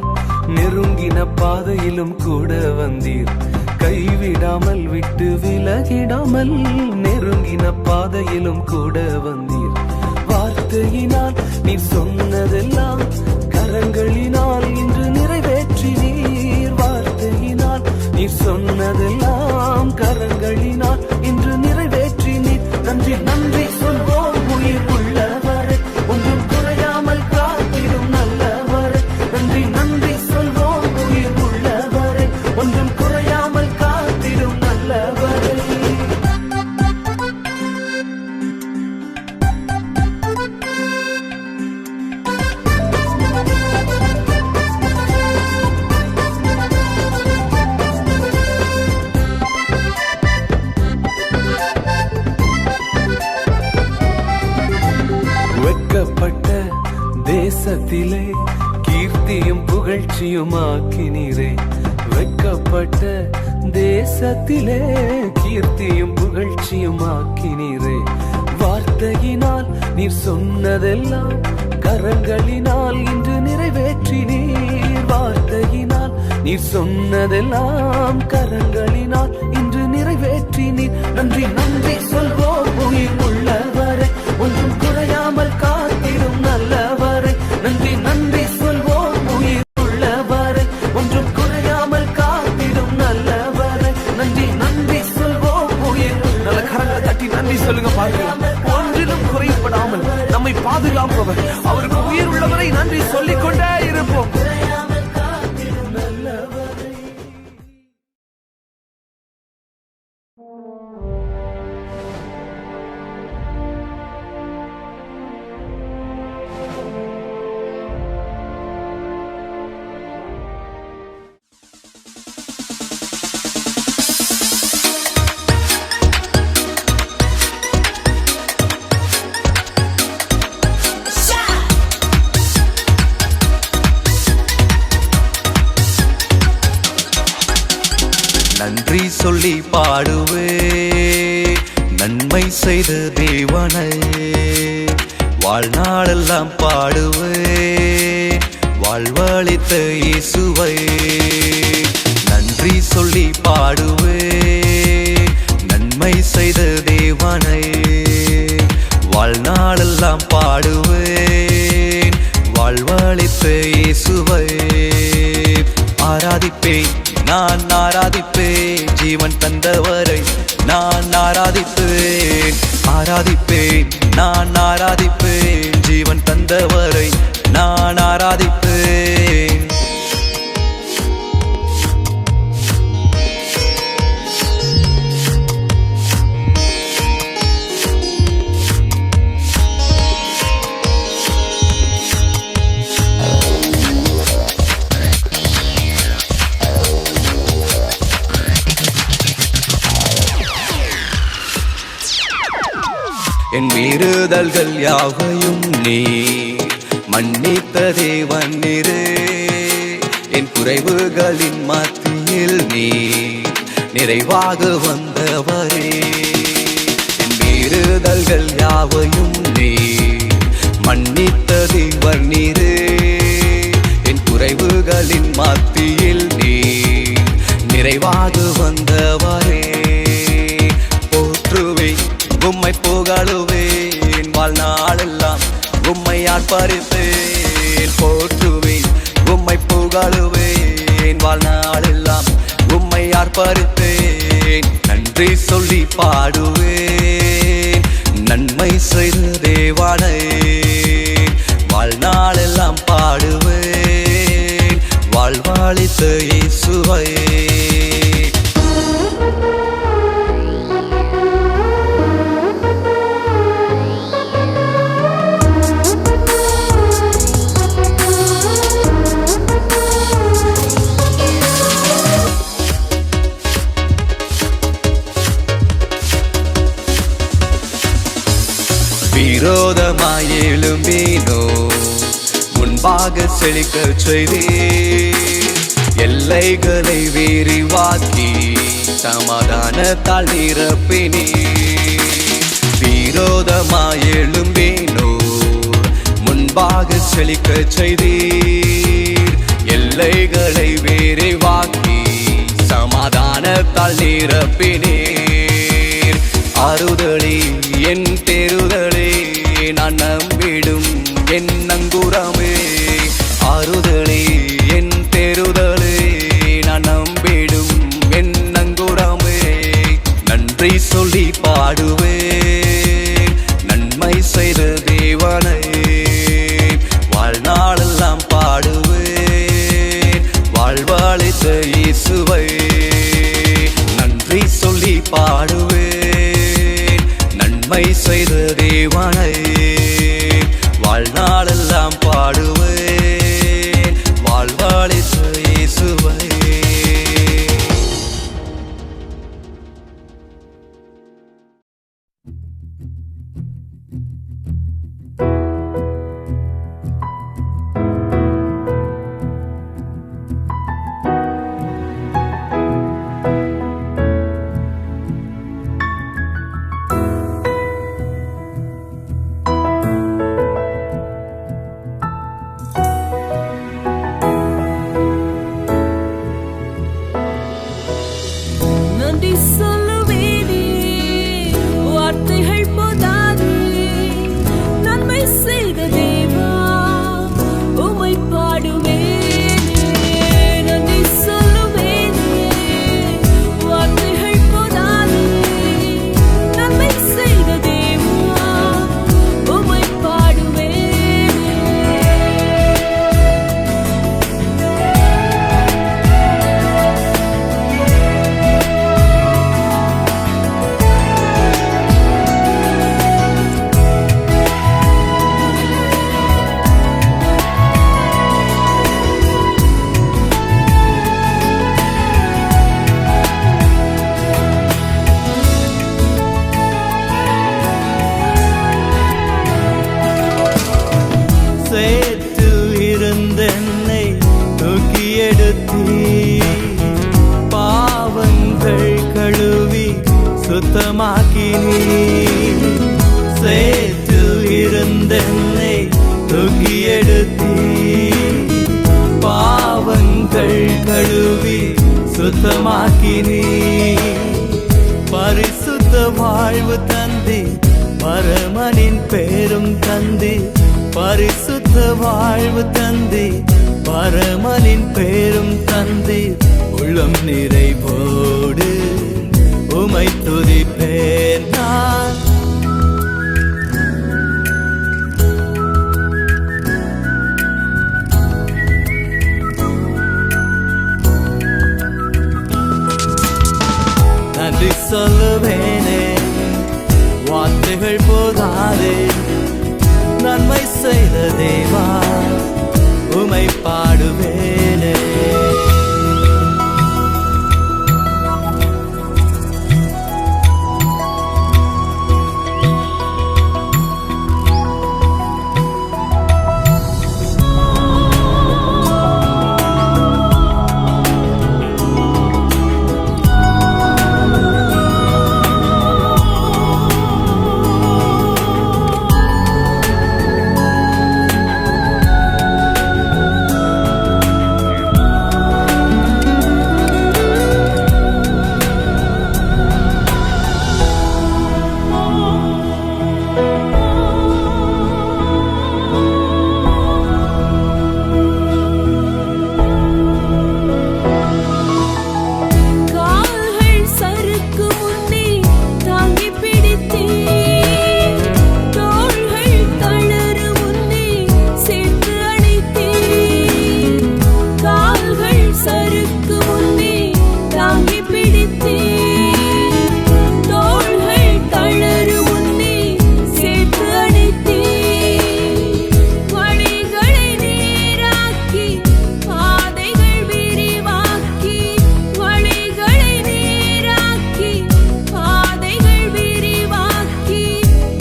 நெருங்கின பாதையிலும் கூட வந்தீர். கைவிடாமல் விட்டு விலகிடாமல் நெருங்கின பாதையிலும் கூட வந்தீர். வார்த்தையினால் நீ சொன்னதெல்லாம் கரங்களினால் இன்று நிறைவேற்றினீர். வார்த்தையினால் நீ சொன்னதெல்லாம் கரங்களினால் இன்று நிறைவேற்றினீர். நன்றி நன்றி சொல்வோம் உயிர் உள்ளவரை, ஒன்றும் குறையாமல் காத்திடும் நல்லவரை. நன்றி நன்றி சொல்வோம் உயிர் உள்ளவரை, ஒன்றும் குறையாமல் காத்திடும் நல்லவரை. வெட்கப்பட்ட தேசத்திலே கீர்த்தியும் புகழ்ச்சியுமாக்கினீரே. வெட்கப்பட்ட தேசத்திலே கீர்த்தியும் புகழ்ச்சியுமாக்கினீரே. நீர் சொன்னதெல்லாம் கரங்களினால் இன்று நிறைவேற்றினீர். வார்த்தையினால் நீர் சொன்னதெல்லாம் கரங்களினால் இன்று நிறைவேற்றினீர். நன்றி நன்றி சொல்வோம் உயிர் உள்ளவரை, ஒன்றும் குறையாமல் காத்திடும் நல்லவரை. நன்றி நன்றி சொல்வோம் உயிர் உள்ளவரை, ஒன்றும் குறையாமல் காத்திடும் நல்லவரை. நன்றி நன்றி சொல்வோம் உயிர். நல்ல கரங்களை தட்டி நன்றி சொல்லுங்க பார்க்கலாம். ஒன்றிலும் குறைப்படாமல் நம்மை பாதுகாப்பவர், அவருக்கு உயிர் உள்ளவரை நன்றி சொல்லிக் கொண்டே இருப்போம். நன்றி சொல்லி பாடுவே நன்மை செய்த தேவனை, வாழ்நாளெல்லாம் பாடுவே வாழ்வளித்த இயேசுவை. நன்றி சொல்லி பாடுவே நன்மை செய்த தேவனை, வாழ்நாளெல்லாம் பாடுவேன் வாழ்வளித்த இயேசுவை. ஆராதிப்பேன் நான் ஆராதிப்பேன், ஜீவன் தந்தவரை நான் ஆராதிப்பேன். ஆராதிப்பேன் நான் ஆராதிப்பேன், ஜீவன் தந்தவரை நான் ஆராதிப்பேன். என் மீறுதல்கள் யாவையும் நீ மன்னித்த தேவன் நீரே, என் குறைவுகளின் மத்தியில் நீ நிறைவாக வந்தவரே. என் மீறுதல்கள் யாவையும் நீ மன்னித்த தேவன் நீரே, என் குறைவுகளின் மத்தியில் நீ நிறைவாக வந்தவரே. போற்றுவேன் உம்மை புகழுவேன், வாழ்நாளெல்லாம் உம்மை ஆர்ப்பரிப்பேன். போற்றுவேன் உம்மை புகழுவேன், வாழ்நாளெல்லாம் உம்மை ஆர்ப்பரிப்பேன். நன்றி சொல்லி பாடுவேன் நன்மை செய்த தேவனை, வாழ்நாளெல்லாம் பாடுவேன் வாழ்வளித்த இயேசுவை. விரோதமாய் எழும்பினோ முன்பாக செழிக்க செய்தே, எல்லைகளை விரிவாக்கி சமாதானத்தால் நிரப்பினே. விரோதமாய் எழும்பினோ முன்பாக செழிக்க செய்தீர், எல்லைகளை விரிவாக்கி சமாதானத்தால் நிரப்பினீர். ஆறுதலே என் தேறுதலே நான் நம்பிடும் என் நங்கூரமே, ஆறுதலே என் தேறுதலே நான் நம்பிடும் என் நங்கூரமே. நன்றி சொல்லி பாடுவேன் நன்மை செய்த தேவனை, வாழ்நாளெல்லாம் பாடுவேன் வாழ்வளித்த இயேசுவை. நன்றி சொல்லி பாடுவேன் நன்மை செய்த தேவனை, வாழ்நாளெல்லாம் பாடுவேன் வாழ்வளித்த இயேசுவை. சுத்தமாக்கினீ சேற்றில் இருந்தென்னை தூக்கி எடுத்தீ பாவங்கள் கழுவி சுத்தமாக்கினீ பரிசுத்த வாழ்வு தந்தி பரமனின் பேரும் தந்தி பரிசுத்த வாழ்வு தந்தி பரமனின் பேரும் தந்தி உள்ளம் நிறைவோடு உமை துதிப்பேன் நான் நன்றி சொல்லுவேனே வார்த்தைகள் போதாதே நன்மை செய்த தேவா உமை பாடுவேனே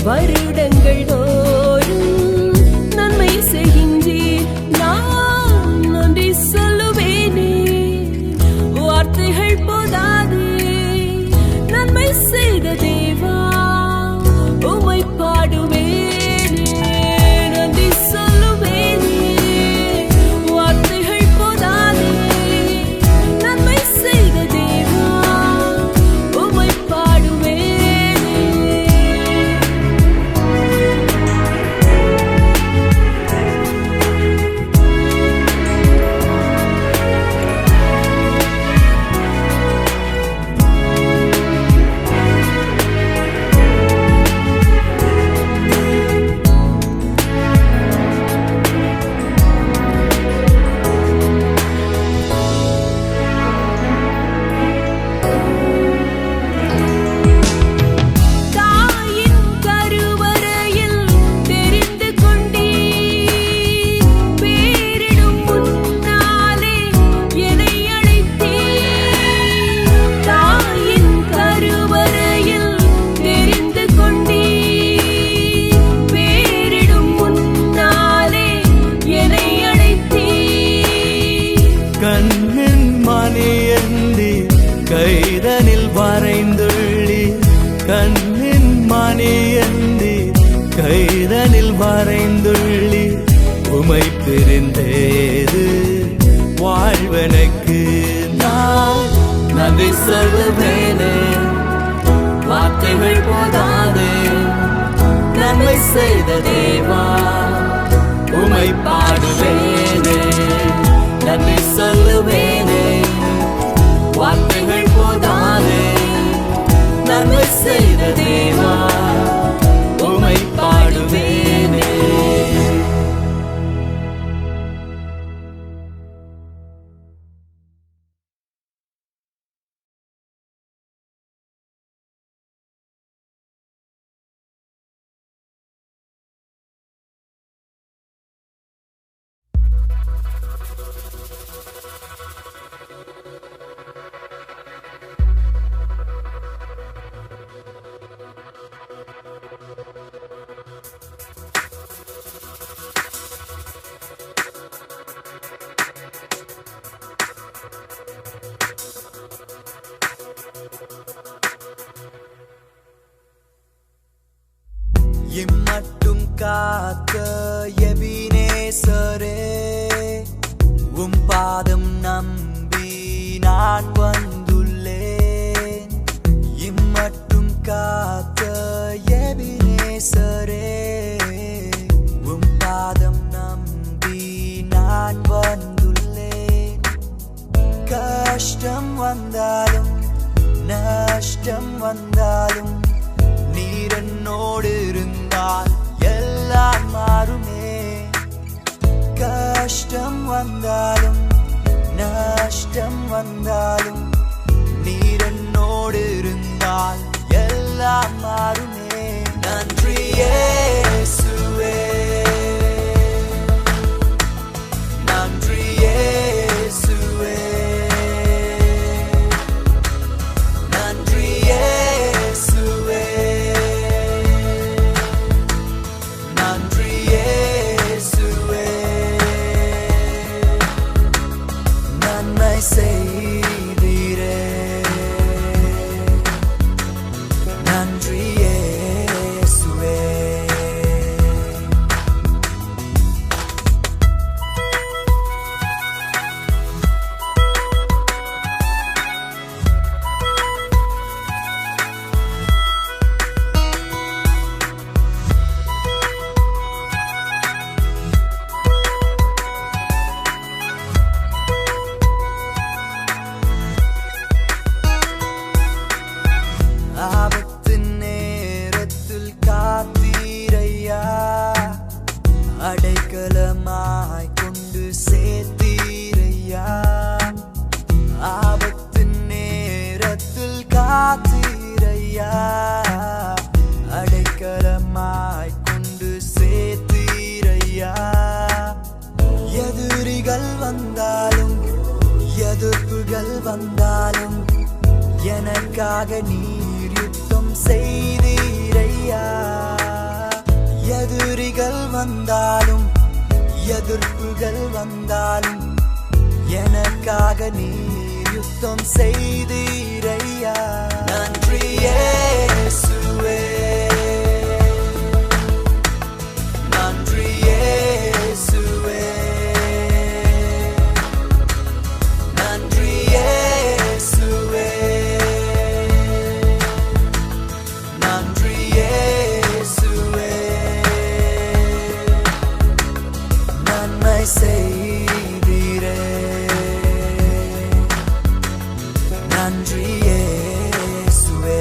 வருடங்கள் தோறும் நன்மை செய்கின்றீர் நான் நன்றி சொல்லுவேனே வார்த்தைகள் போதாதே நன்மை செய்த தேவா உம்மை பாடுவேனே நன்றி சொல்லுவேனே வார்த்தைகள் போதாதே நன்மை செய்த தேவா உம்மை பாடுவேனே கண்ணின் மணியந்தி கைதனில் வரைந்துள்ளி கண்ணின் மணியந்தி கைதனில் வரைந்துள்ளி உமை பிரிந்தேது வாழ்வனுக்கு நான் நன்றி சொல்லுவேனே வார்த்தைகள் போதாதே நன்மை செய்த தேவா உமை பாடுவேனே நன்றி சொல்லுவேனே வார்த்தைகள் போதாதே நன்மை செய்த தேவா இம்மட்டும் காத்த எபினேசரே உம் பாதம் நம்பி நான் வந்துள்ளேன். இம்மட்டும் காத்த எபினேசரே உம் பாதம் நம்பி நான் வந்துள்ளேன். கஷ்டம் வந்தாலும் நஷ்டம் வந்தாலும் நீர் என்னோடு இருந்தால் எல்லாம் மாறுமே. கஷ்டம் வந்தாலும் நஷ்டம் வந்தாலும் நீர் என்னோடு இருந்தால் எல்லாம் மாறுமே. நன்றி இயேசுவே, நன்றி இயேசுவே, நன்றி இயேசுவே, நன்றி இயேசுவே. நன்மை செய்தீரே, நன்றி இயேசுவே. ஆபத்து நேரத்தில் காத்தீரையா, அடைக்கலமாய் கொண்டு சேர்த்தீரையா. ஆபத்து நேரத்தில் காத்தீரையா, அடைக்கலமாய் கொண்டு சேர்த்தீரையா. எதிரிகள் வந்தாலும் எதிர்ப்புகள் வந்தாலும் எனக்காக நீர் யுத்தம் செய்தீரையா. எதிரிகள் வந்தாலும் எதிர்ப்புகள் வந்தாலும் எனக்காக நீர் யுத்தம் செய்தீரையா. நன்றி இயேசுவே, நன்றி இயேசுவே, நன்றி இயேசுவே, நன்றி இயேசுவே. நன்மை செய்தீரே, நன்றி இயேசுவே.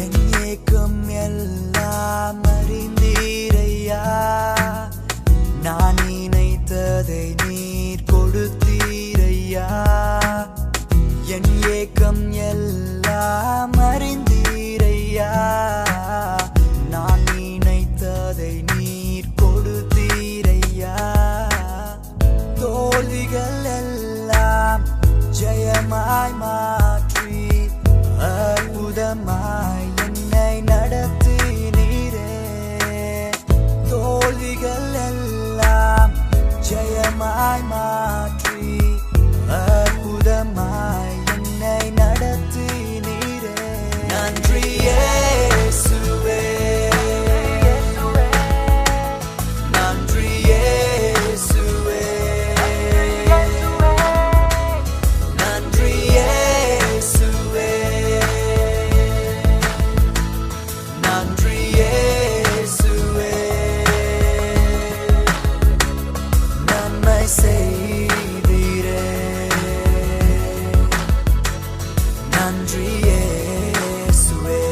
என் ஏக்கம் எல்லாம் அறிந்தீரையா, நான் நினைத்ததை நீர் கொடுத்தீரையா. என் ஏக்கம் எல்லாம் அறிந்தீரையா, நான் நினைத்ததை நீர் கொடுத்தீரையா. தோல்விகள் எல்லாம் ஜெயமாய் மாற்றி அற்புதமாய் என்னை நடத்தினீரே. தோல்விகள் எல்லாம் ஜெயமாய் மாற்றி அற்புதமாய் என்னை நடத்தினீரே. நன்றி இயேசுவே, நன்றி இயேசுவே, நன்றி இயேசுவே, நன்றி இயேசுவே. நன்மை செய்தீரே, நன்றி இயேசுவே.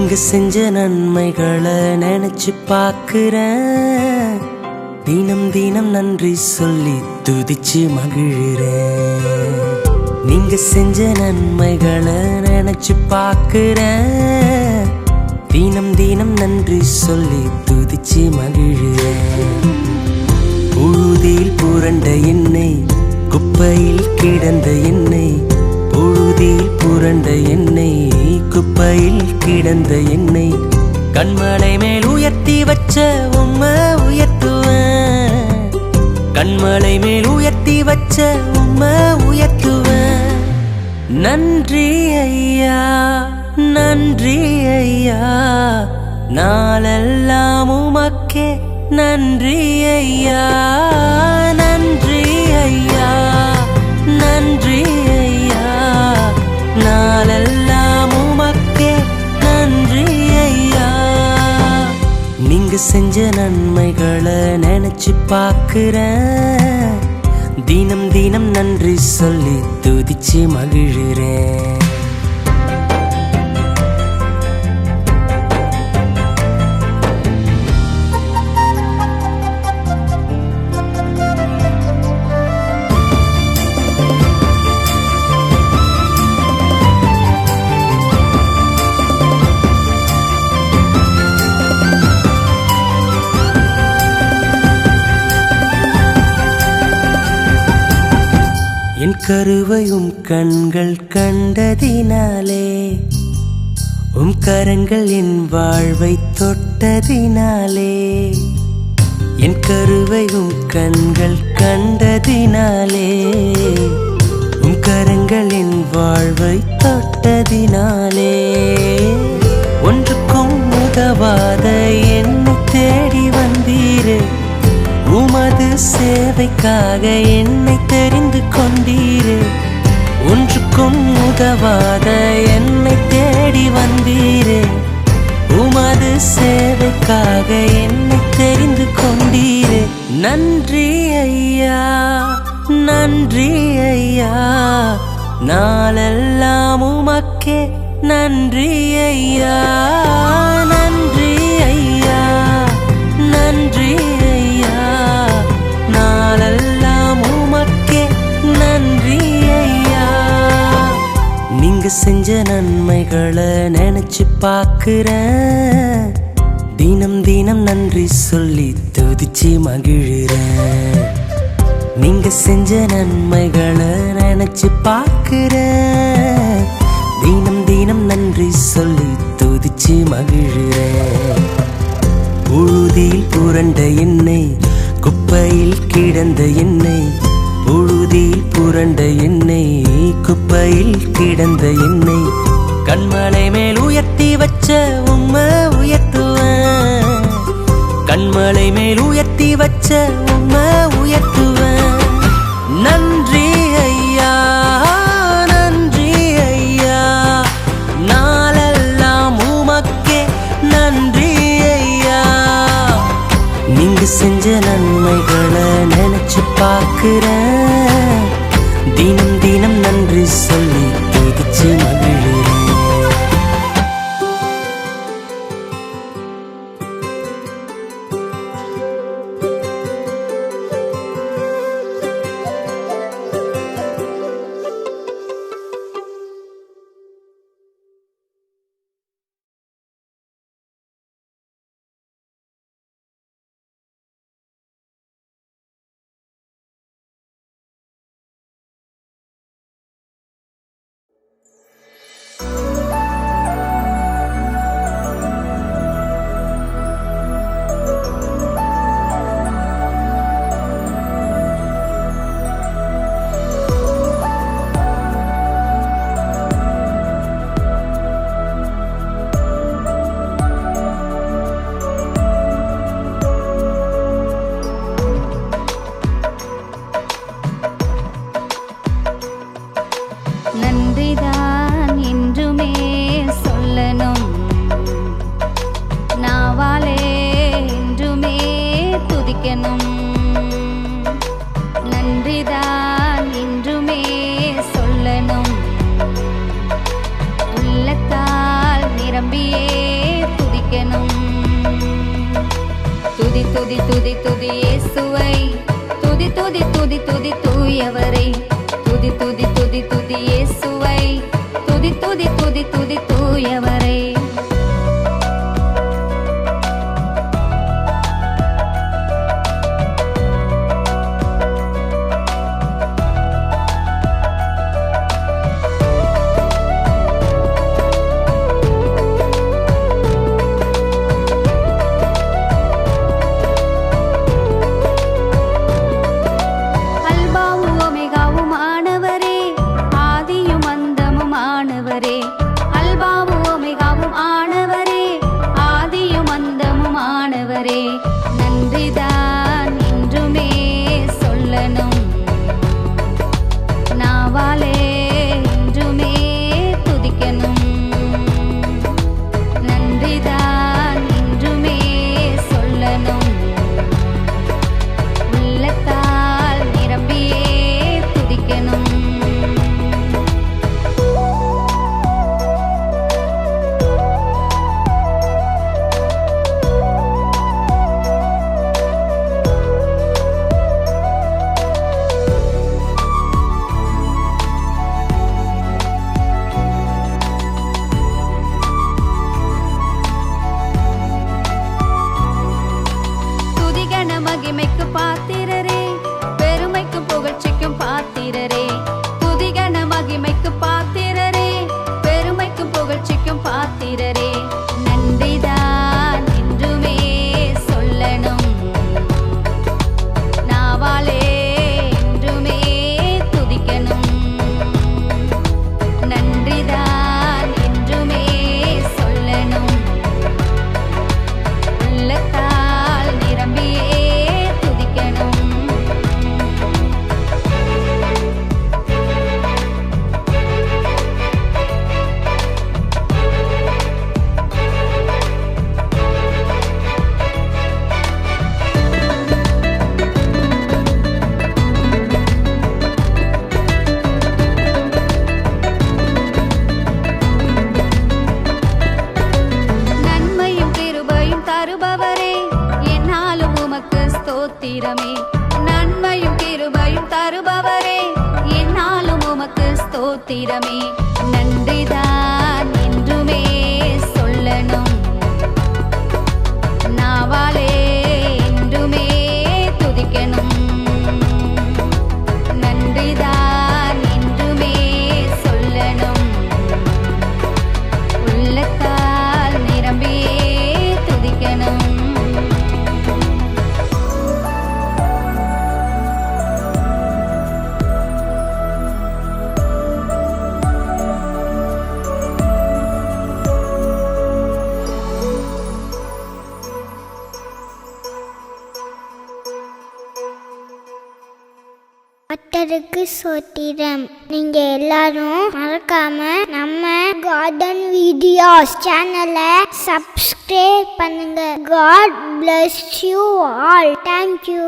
நீங்க செஞ்ச நன்மைகளை நினைச்சு பார்க்கிறேன். தினம் தினம் நன்றி சொல்லி துதிச்சு மகிழ்கிறேன். நீங்க செஞ்ச நன்மைகளை நினைச்சு பார்க்கிறேன். தினம் தினம் நன்றி சொல்லி துதிச்சு மகிழ்கிறேன். புழுதியில் புரண்ட என்னை, குப்பையில் கிடந்த என்னை, புழுதியில் புரண்ட என்னை, குப்பையில் கிடந்த என்னை கண்மலை மேல் உயர்த்தி வச்ச உம்மை உயர்த்துவேன். கண்மலை மேல் உயர்த்தி வச்ச உம்மை உயர்த்துவேன். நன்றி ஐயா, நன்றி ஐயா, நாளெல்லாம் உமக்கே நன்றி ஐயா. நன்றி ஐயா, நன்றி ஐயா, நாளெல்லாம் உமக்கே நன்றி ஐயா. நீங்க செஞ்ச நன்மைகளை நினைச்சு பார்க்கிறேன். தினம் தினம் நன்றி சொல்லி துதிச்சு மகிழ்கிறேன். என் கருவையும் கண்கள் கண்டதினாலே, உம் கரங்கள் என் வாழ்வை தொட்டதினாலே, என் கருவையும் கண்கள் கண்டதினாலே, உம் கரங்கள் என் வாழ்வை தொட்டதினாலே, ஒன்றுக்கும் உதவாத என்னை தேடி வந்தீரே. உமது சேவைக்காக என்னை தெரிந்து கொண்டீரே. ஒன்றுக்கும் உதவாத என்னை தேடி வந்தீரே. உமது சேவைக்காக என்னை தெரிந்து கொண்டீரே. நன்றி ஐயா, நன்றி ஐயா, நாளெல்லாம் உமக்கே நன்றி ஐயா. நன்றி ஐயா, நன்றி ஐயா, நாளெல்லாம் உமக்கே நன்றி ஐயா. நீங்க செஞ்ச நன்மைகளை நினைச்சு பார்க்கிறேன். தினம் தினம் நன்றி சொல்லி துதிச்சு மகிழ்கிறேன். நீங்க செஞ்ச நன்மைகளை நினைச்சு பார்க்கிறேன். தினம் தினம் நன்றி சொல்லி துதிச்சு மகிழ்கிறேன். புழுதியில் புரண்ட என்னை, குப்பையில் கிடந்த என்னை, புழுதியில் புரண்ட என்னை, குப்பையில் கிடந்த என்னை கண்மலை மேல் உயர்த்தி வச்ச உம்மை உயர்த்துவேன். கண்மலை மேல் உயர்த்தி வச்ச உம்மை உயர்த்துவேன். நன்றி ஐயா, நன்றி ஐயா, நாளெல்லாம் உமக்கே நன்றி ஐயா. நீங்க செஞ்ச நன்மைகளை நினைச்சு பார்க்கிறேன். தினம் தினம் நன்றி சொல்லி துதிச்சு மகிழ்கிறேன். துதி துதி துதி இயேசுவை துதி துதி துதி துதி தூயவரை துதி துதி துதி துதி இயேசுவை துதி துதி துதி துதி தூயவரை நன்றிதான் என்றுமே சொல்லணும் நாவாலே என்றுமே துதிக்கணும் நன்றிதான் என்றுமே சொல்லணும் உள்ளத்தால் நிரம்பியே துதிக்கணும் மகிமைக்கு பாத்திரரே பெருமைக்கும் புகழ்ச்சிக்கும் பாத்திரரே துதிகன மகிமைக்கு பாத்திரரே பெருமைக்கும் புகழ்ச்சிக்கும் பாத்திரரே நன்றிதான் என்றுமே சொல்லணும் நாவாலே என்றுமே துதிக்கணும் நன்றிதான் என்றுமே சொல்லணும் உள்ளத்தால் நிரம்பியே ஸ்தோத்திரமே நன்மையும் கிருபையும் தருபவரே என்னாலும் உமக்கு ஸ்தோத்திரமே நன்றிதான் என்றுமே சொல்லணும் நாவாலே என்றுமே துதிக்கணும் நன்றிதான் என்றுமே சொல்லணும் உள்ளத்தால் நிரம்பியே துதிக்கணும் கர்த்தருக்கு ஸ்தோத்திரம். நீங்க எல்லாரும் மறக்காம நம்ம கார்டன் வீடியோஸ் சேனலை சப்ஸ்கிரைப் பண்ணுங்க. God bless you all. Thank you.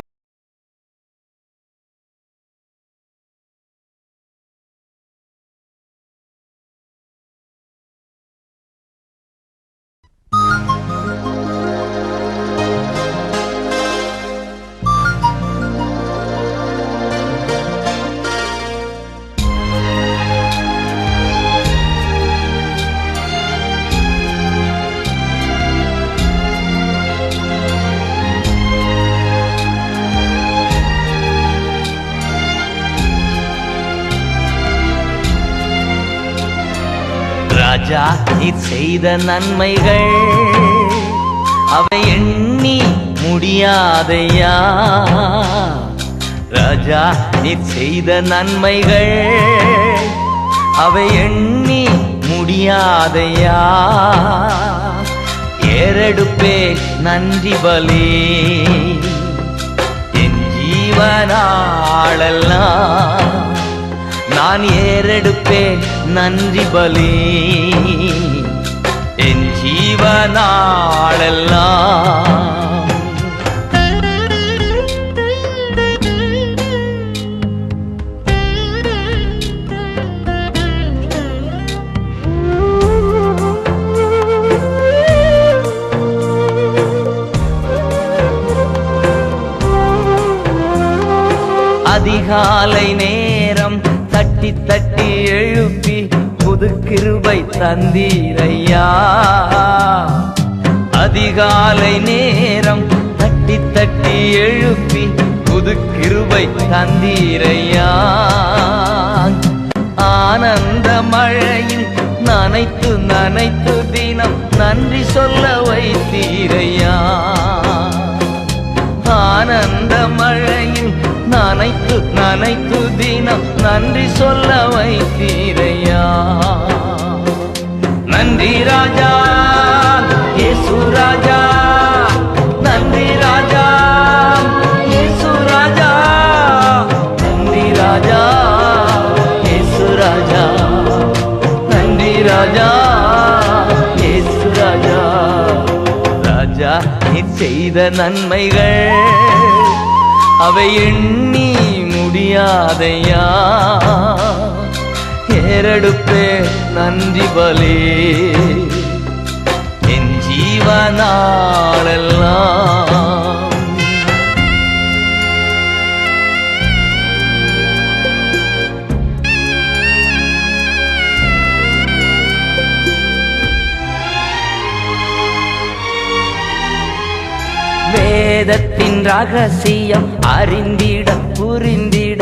ராஜா நீர் செய்த நன்மைகள் அவை எண்ணி முடியாதையா. ராஜா நீர் செய்த நன்மைகள் அவை எண்ணி முடியாதையா. ஏறெடுப்பே நன்றி பலி என் ஜீவனாளெல்லாம் நான் ஏறெடுப்பேன் நன்றி பலி என் ஜீவனாளெல்லாம். அதிகாலை நேரம் தட்டி தட்டி எழுப்பி புது கிருபை தந்தீரையா. அதிகாலை நேரம் தட்டி தட்டி எழுப்பி புது கிருபை தந்தீரையா. ஆனந்த மழையில் நனைத்து நனைத்து தினம் நன்றி சொல்ல வைத்தீரையா. ஆனந்த மழையில் நனைத்து நனைத்து தினம் நன்றி சொல்ல வைத்தீரையா. நன்றி ராஜா இயேசு ராஜா, நன்றி ராஜா இயேசு ராஜா, நன்றி ராஜா இயேசு ராஜா, நன்றி ராஜா இயேசு ராஜா. ராஜா நீ செய்த நன்மைகள் அவை எண்ணி முடியாதையா. ஏறெடுப்பே நன்றி பலி என் ஜீவனாளெல்லாம். வேதத்தின் ரகசியம் அறிந்திட புரிந்திட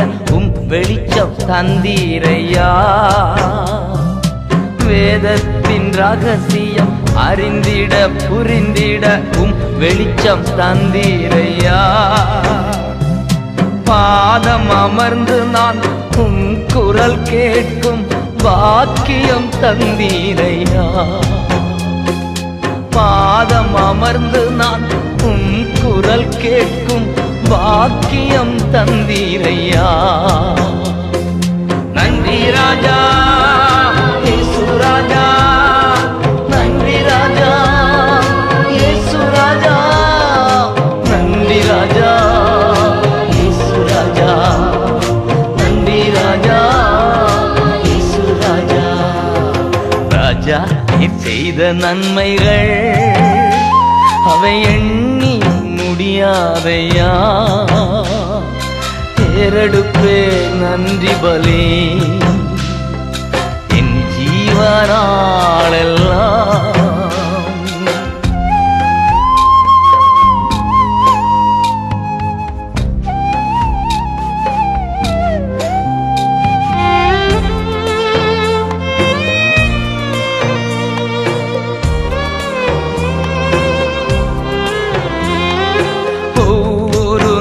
வெளிச்சம் தந்தீரையா. வேதத்தின் ரகசியம் அறிந்திட புரிந்திட வெளிச்சம் தந்தீரையா. பாதம் அமர்ந்து நான் குரல் கேட்கும் பாக்கியம் தந்தீரையா. பாதம் அமர்ந்து நான் குரல் கேட்கும் பாக்கியம் தந்தீரையா. நன்றி ராஜா இயேசு ராஜா, நன்றி ராஜா இயேசு ராஜா, நன்றி ராஜா இயேசு ராஜா, நன்றி ராஜா இயேசு ராஜா. ராஜா நீ செய்த நன்மைகள் அவை எண்ணி முடியாதையா. ஏறெடுப்பே நன்றி பலி என் ஜீவனாளெல்லாம்.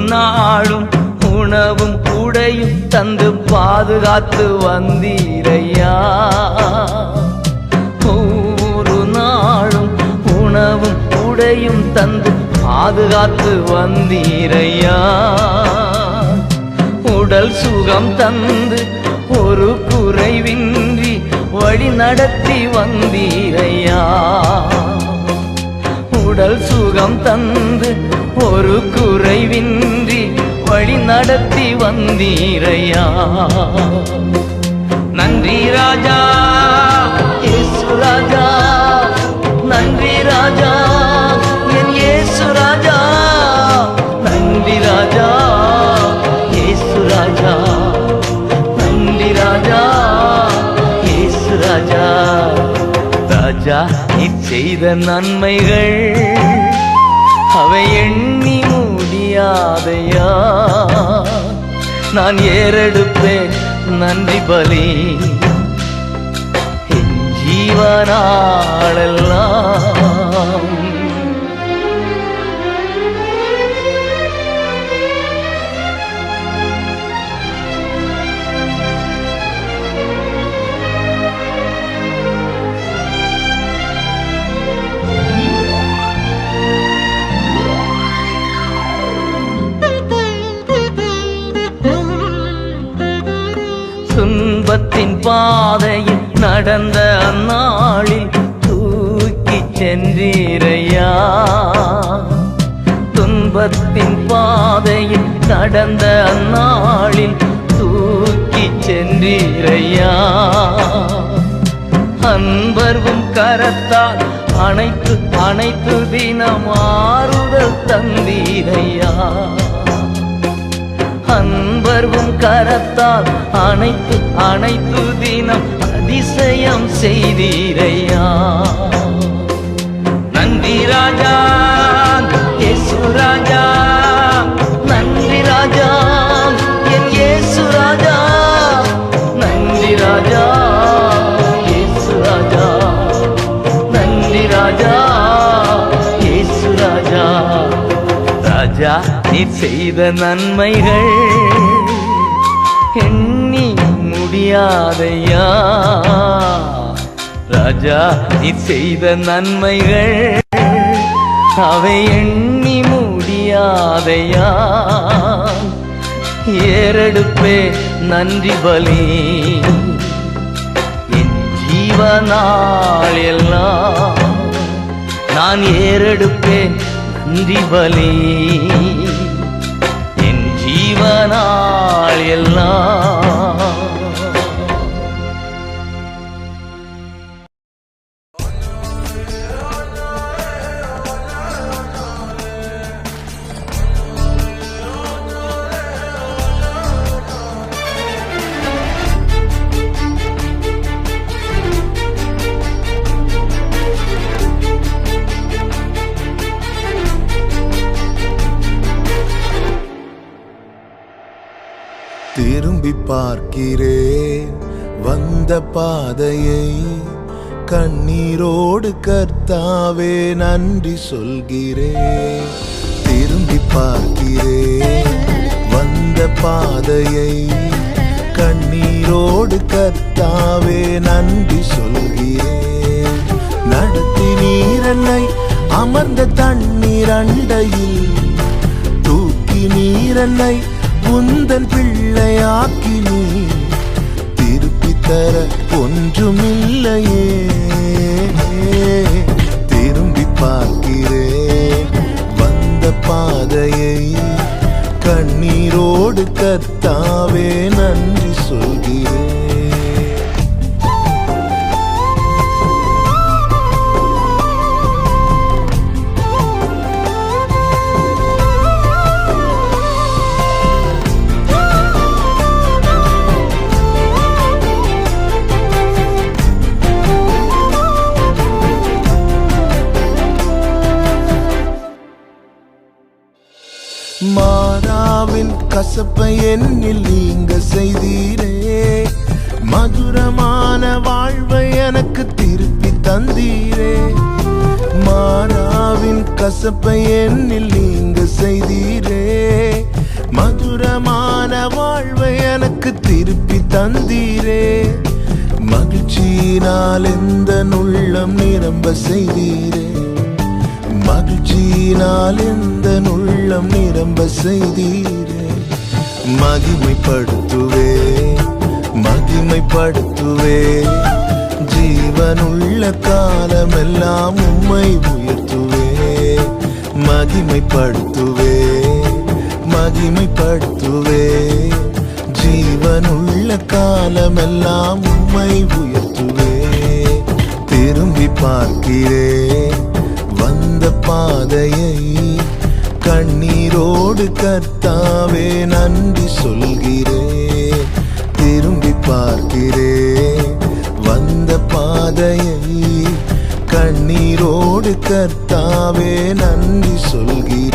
நாளும் உணவும் உடையும் தந்து பாதுகாத்து வந்தீரையா. ஒவ்வொரு நாளும் உணவும் உடையும் தந்து பாதுகாத்து வந்தீரையா. உடல் சுகம் தந்து ஒரு குறைவின்றி வழி நடத்தி வந்தீரையா. உடல் சுகம் தந்து ஒரு குறைவின்றி வழி நடத்தி வந்தீரையா. நன்றி ராஜா இயேசு ராஜா, நன்றி ராஜா என் இயேசு ராஜா, நன்றி ராஜா இயேசு ராஜா, நன்றி ராஜா இயேசு ராஜா. ராஜா நீ செய்த நன்மைகள் அவை எண்ணி முடியாதையா. நான் ஏறெடுப்பேன் நன்றி பலி என் ஜீவனாளெல்லாம். துன்பத்தின் பாதையில் நடந்த அந்நாளில் தூக்கி சென்றீரையா. துன்பத்தின் பாதையில் நடந்த அந்நாளில் தூக்கி சென்றீரையா. அன்பர்வும் கரத்தால் அனைத்து அனைத்து தினம் ஆறுதல் தந்தீரையா. அன்பர்வும் கரத்தால் அனைத்து அனைத்து தினம் அதிசயம் செய்தீரையா. நன்றி ராஜா இயேசு ராஜா, நன்றி ராஜா என் இயேசு ராஜா, நன்றி ராஜா இயேசு ராஜா, நன்றி ராஜா இயேசு ராஜா. ராஜா நீர் செய்த நன்மைகள் எண்ணி முடியாதையா. ராஜா நீர் செய்த நன்மைகள் அவை எண்ணி முடியாதையா. ஏறெடுப்பே நன்றி பலி என் ஜீவனாள் எல்லாம். நான் ஏறெடுப்பேன் நன்றி பலி என் ஜீவனாள் எல்லாம். திரும்பி பார்க்கிறேன் வந்த பாதையை, கண்ணீரோடு கர்த்தாவே நன்றி சொல்கிறேன். திரும்பி பார்க்கிறேன் வந்த பாதையை, கண்ணீரோடு கர்த்தாவே நன்றி சொல்கிறேன். நடத்தி நீரன்னை அமர்ந்த தண்ணீர் அண்டையில், தூக்கி நீரன்னை உந்தன் பிள்ளையாக்கி நீ திருப்பி தர ஒன்றுமில்லையே. திரும்பி பார்க்கிறேன் வந்த பாதையை, கண்ணீரோடு கர்த்தாவே நன்றி சொல்கிறேன். மாறாவின் கசப்பை என்னில் நீங்க செய்தீரே, மதுரமான வாழ்வை எனக்கு திருப்பி தந்தீரே. மாறாவின் கசப்பை என்னில் நீங்க செய்தீரே, மதுரமான வாழ்வை எனக்கு திருப்பி தந்தீரே. மகிழ்ச்சியினால் எந்த உள்ளம் நிரம்ப செய்தீரே, மகிழ்ச்சியினால் எந்த உள்ளம் நிரம்ப செய்தீரே. மகிமைப்படுத்துவே மகிமைப்படுத்துவே, ஜீவனுள்ள காலமெல்லாம் உம்மை உயர்த்துவே. மகிமைப்படுத்துவே மகிமைப்படுத்துவே, ஜீவனுள்ள காலமெல்லாம் உம்மை உயர்த்துவே. திரும்பி பார்க்கிறேன் வந்த பாதையை, கண்ணீரோடு கர்த்தாவே நன்றி சொல்கிறேன். திரும்பி பார்க்கிறேன் வந்த பாதையை, கண்ணீரோடு கர்த்தாவே நன்றி சொல்கிறேன்.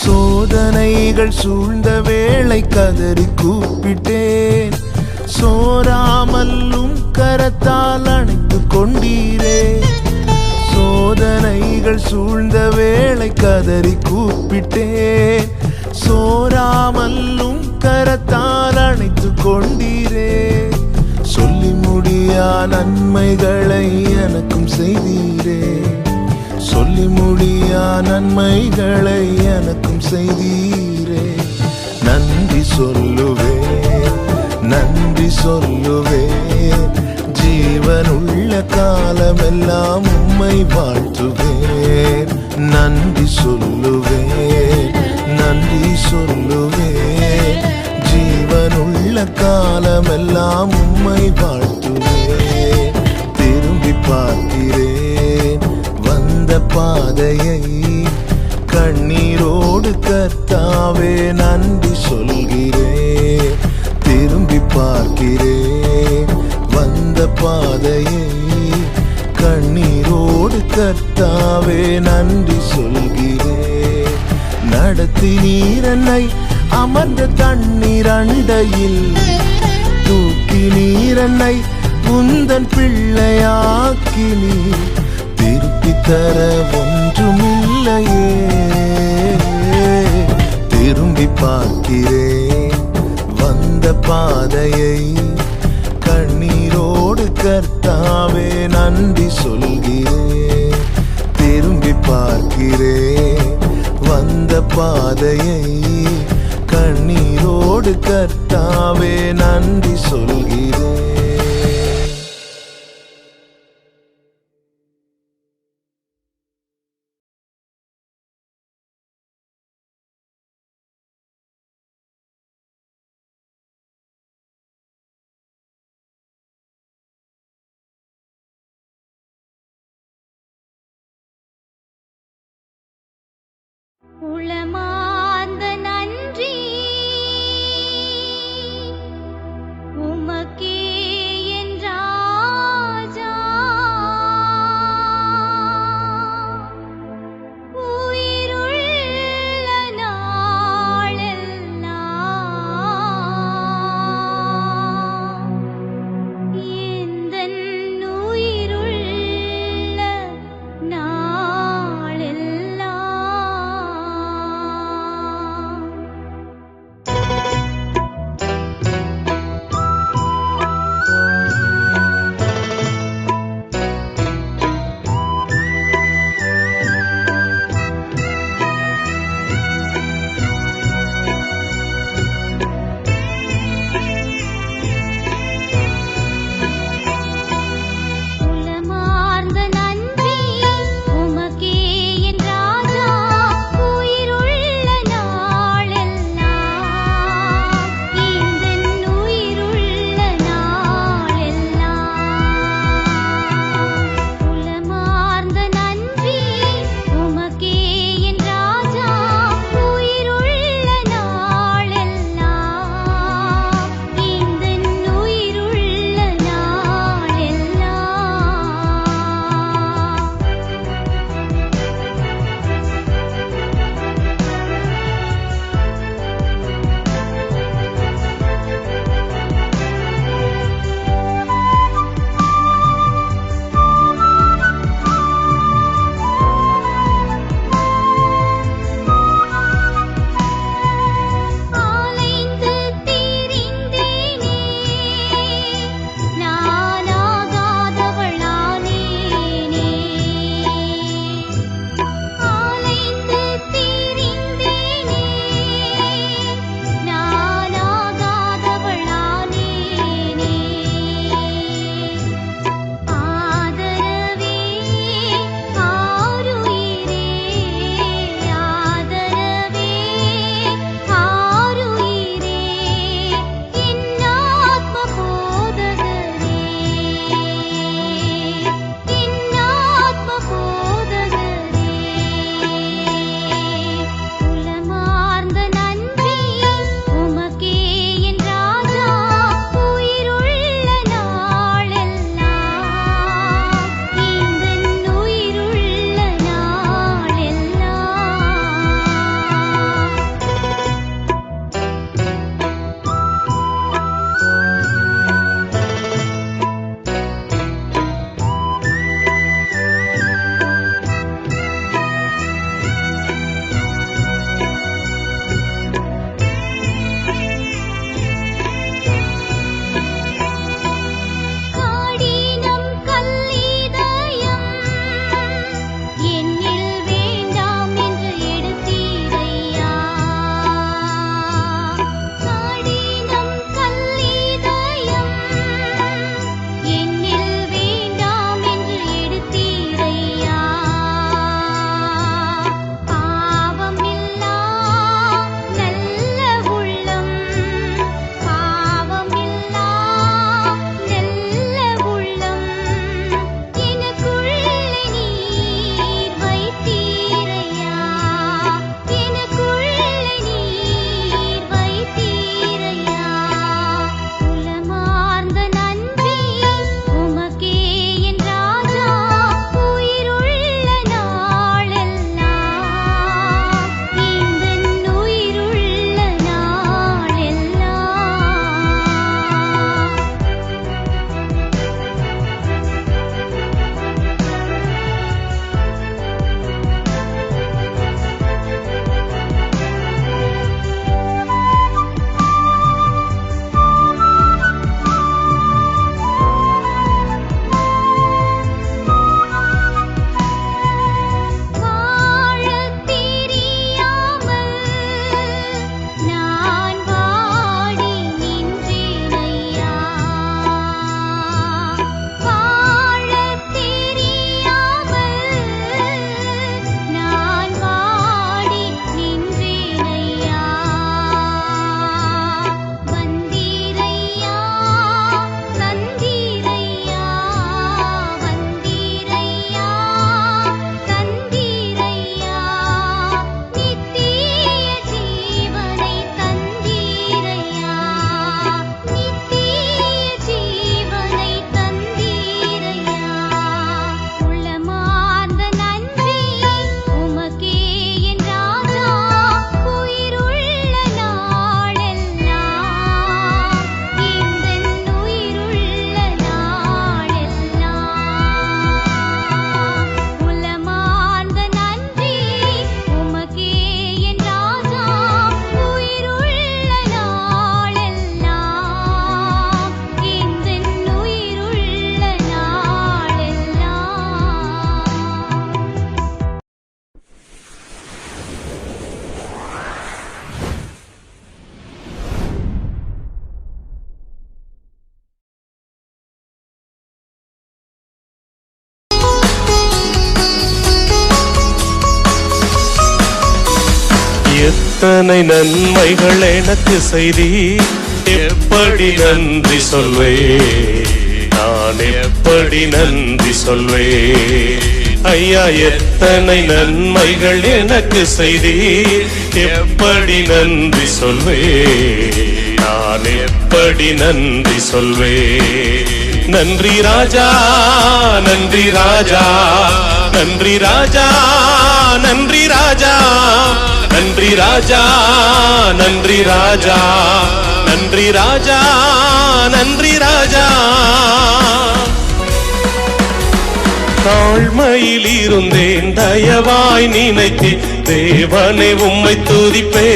சோதனைகள் சூழ்ந்த வேளை கதறி கூப்பிட்டேன், சோராமல்லும் கரத்தால் அணைத்து கொண்டீரே. சோதனைகள் சூழ்ந்த வேளை கதறி கூப்பிட்டேன், சோராமல்லும் கரத்தால் அணைத்து கொண்டீரே. சொல்லி முடியா நன்மைகளை எனக்கும் செய்தீரே, சொல்லி முடியா நன்மைகளை எனக்கும் செய்தீரே. நன்றி சொல்லுவே நன்றி சொல்லுவே, ஜீவனுள்ள காலமெல்லாம் உம்மை வாழ்த்துவேன், நன்றி சொல்லுவேன், நன்றி சொல்லுவேன். ஜீவனுள்ள காலமெல்லாம் உம்மை வாழ்த்துவேன். திரும்பி பார்க்கிறேன் வந்த பாதையை, கண்ணீரோடு கர்த்தாவே நன்றி சொல்கிறேன். திரும்பி பார்க்கிறேன் வந்த பாதையை, கண்ணீரோடு கர்த்தாவே நன்றி சொல்கிறேன். நடத்தி நீரன்னை அமர்ந்த தண்ணீர் அண்டையில், தூக்கி நீரன்னை உந்தன் பிள்ளையாக்கி நீர் திருப்பி தர ஒன்றுமில்லையே. திரும்பி பார்க்கிறேன் வந்த பாதையை, கண்ணீரோடு கர்த்தாவே நன்றி சொல்கிறேன். திரும்பி பார்க்கிறேன் வந்த பாதையை, கண்ணீரோடு கர்த்தாவே நன்றி சொல்கிறேன். உளமார்ந்த நன்றி உமக்கே என் ராஜா. உயிருள்ள நாளெல்லாம் எந்தன் உயிருள்ள நாளெல்லாம் எத்தனை நன்மைகள் எனக்கு செய்தி, எப்படி நன்றி சொல்வே, நான் எப்படி நன்றி சொல்வே. ஐயா எத்தனை நன்மைகள் எனக்கு செய்தி, எப்படி நன்றி சொல்வே, நான் எப்படி நன்றி சொல்வே. நன்றி ராஜா, நன்றி ராஜா, நன்றி ராஜா, நன்றி ராஜா, நன்றி ராஜா, நன்றி ராஜா, நன்றி ராஜா, நன்றி ராஜா. தாழ்மையில் இருந்தேன் தயவாய் நினைத்தே தேவனை உம்மை துதிப்பே.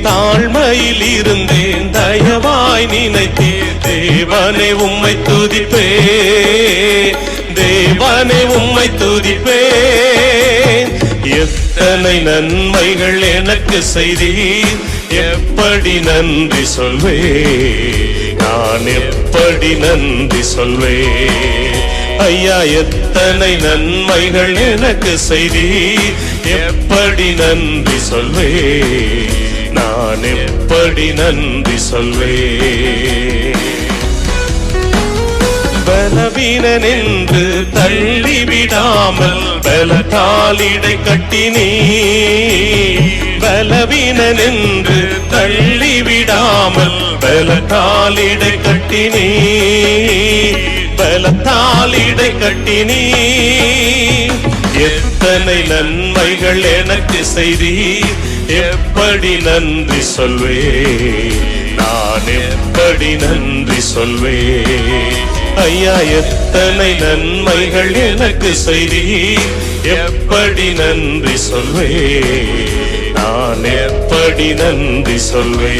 தாழ்மையில் இருந்தேன் தயவாய் நினைத்தே தேவனை உம்மை துதிப்பே. தேவனை உம்மை துதிப்பே. எத்தனை நன்மைகள் எனக்கு செய்தீர், எப்படி நன்றி சொல்வே, நான் எப்படி நன்றி சொல்வே. ஐயா எத்தனை நன்மைகள் எனக்கு செய்தீர், எப்படி நன்றி சொல்வே, நான் எப்படி நன்றி சொல்வே. பலவீனன் என்று தள்ளிவிடாமல் பலகாலிடை கட்டினீ. பலவீனன் என்று தள்ளிவிடாமல் பலகாலிடை கட்டினீ. பலத்தாலிடை கட்டினீ. எத்தனை நன்மைகள் எனக்கு செய்தீர், எப்படி நன்றி சொல்வே, நான் எப்படி நன்றி சொல்வே. ஐயா எத்தனை நன்மைகள் எனக்கு செய்தீர், எப்படி நன்றி சொல்வே, நான் எப்படி நன்றி சொல்வே.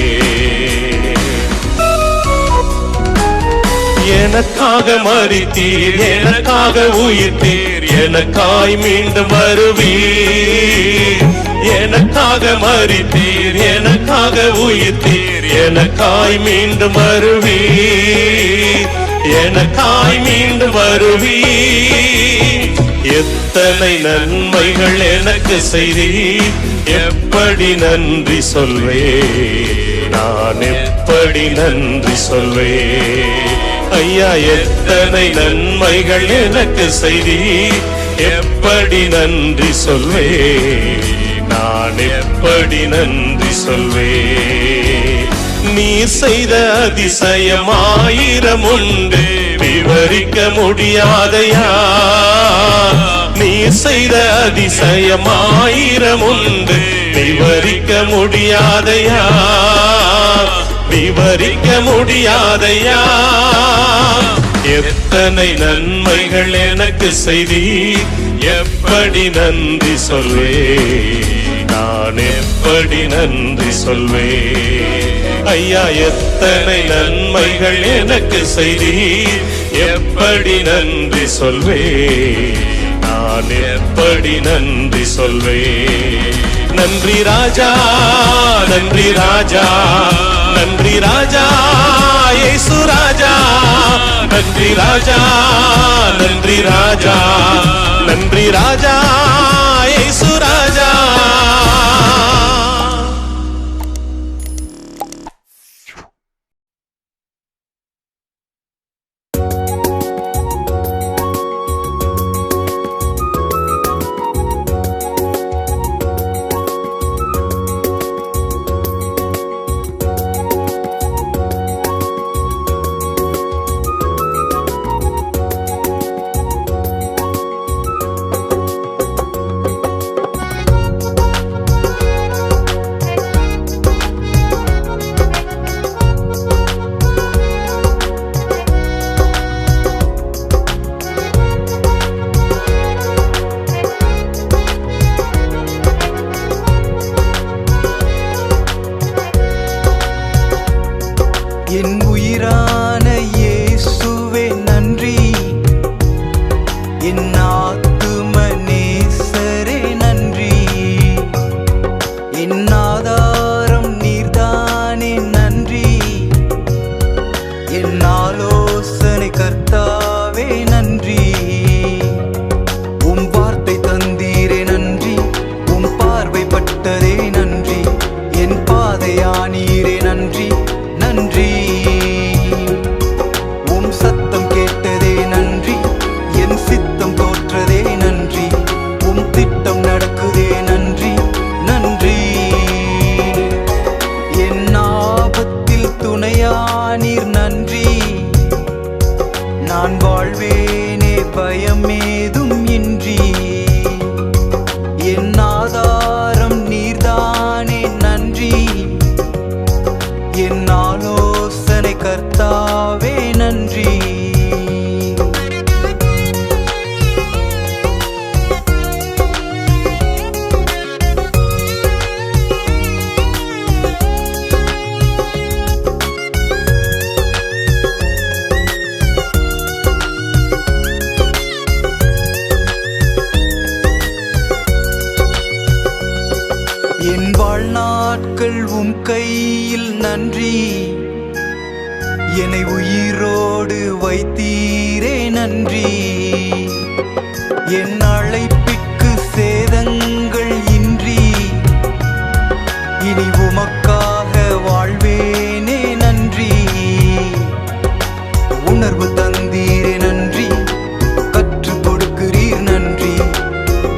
எனக்காக மரித்தீர், எனக்காக உயிர்த்தீர், எனக்காய் மீண்டும் வருவீர். எனக்காக மரித்தீர், எனக்காக உயிர்த்தீர், எனக்காய் மீண்டும் வருவீர். எனக்காய் மீண்டும் வருவீர். எத்தனை நன்மைகள் எனக்கு செய்தீர், எப்படி நன்றி சொல்வே, நான் எப்படி நன்றி சொல்வே. ஐயா எத்தனை நன்மைகள் எனக்கு செய்தீர், எப்படி நன்றி சொல்வே, நான் எப்படி நன்றி சொல்வே. நீ செய்த அதிசயம் ஆயிரம் உண்டு, விவரிக்க முடியாதையா. நீ செய்த அதிசயம் ஆயிரம் உண்டு, விவரிக்க முடியாதையா. விவரிக்க முடியாதையா. எத்தனை நன்மைகள் எனக்கு செய்தீர், எப்படி நன்றி சொல்வே, நான் எப்படி நன்றி சொல்வே. ஐயா எத்தனை நன்மைகள் எனக்கு செய்தீர், எப்படி நன்றி சொல்வே, நான் எப்படி நன்றி சொல்வே. நன்றி ராஜா, நன்றி ராஜா, நன்றி ராஜா, இயேசு ராஜா. நன்றி ராஜா, நன்றி ராஜா, நன்றி ராஜா, இயேசு ராஜா. நீர் நன்றி. நான் வாழ்வேனே பயமேதும் இன்றி. என் ஆதாரம் நீர்தானே நன்றி. என் ஆலோசனை கர்த்தாவே நன்றி. என் வாழ்நாட்கள் உம் கையில் நன்றி. என்னை உயிரோடு வைத்தீரே நன்றி. என் அழைப்பிற்கு சேதங்கள் இன்றி. இனி உமக்காக வாழ்வேனே நன்றி. உணர்வு தந்தீரே நன்றி. கற்றுக் கொடுக்கிறீர் நன்றி.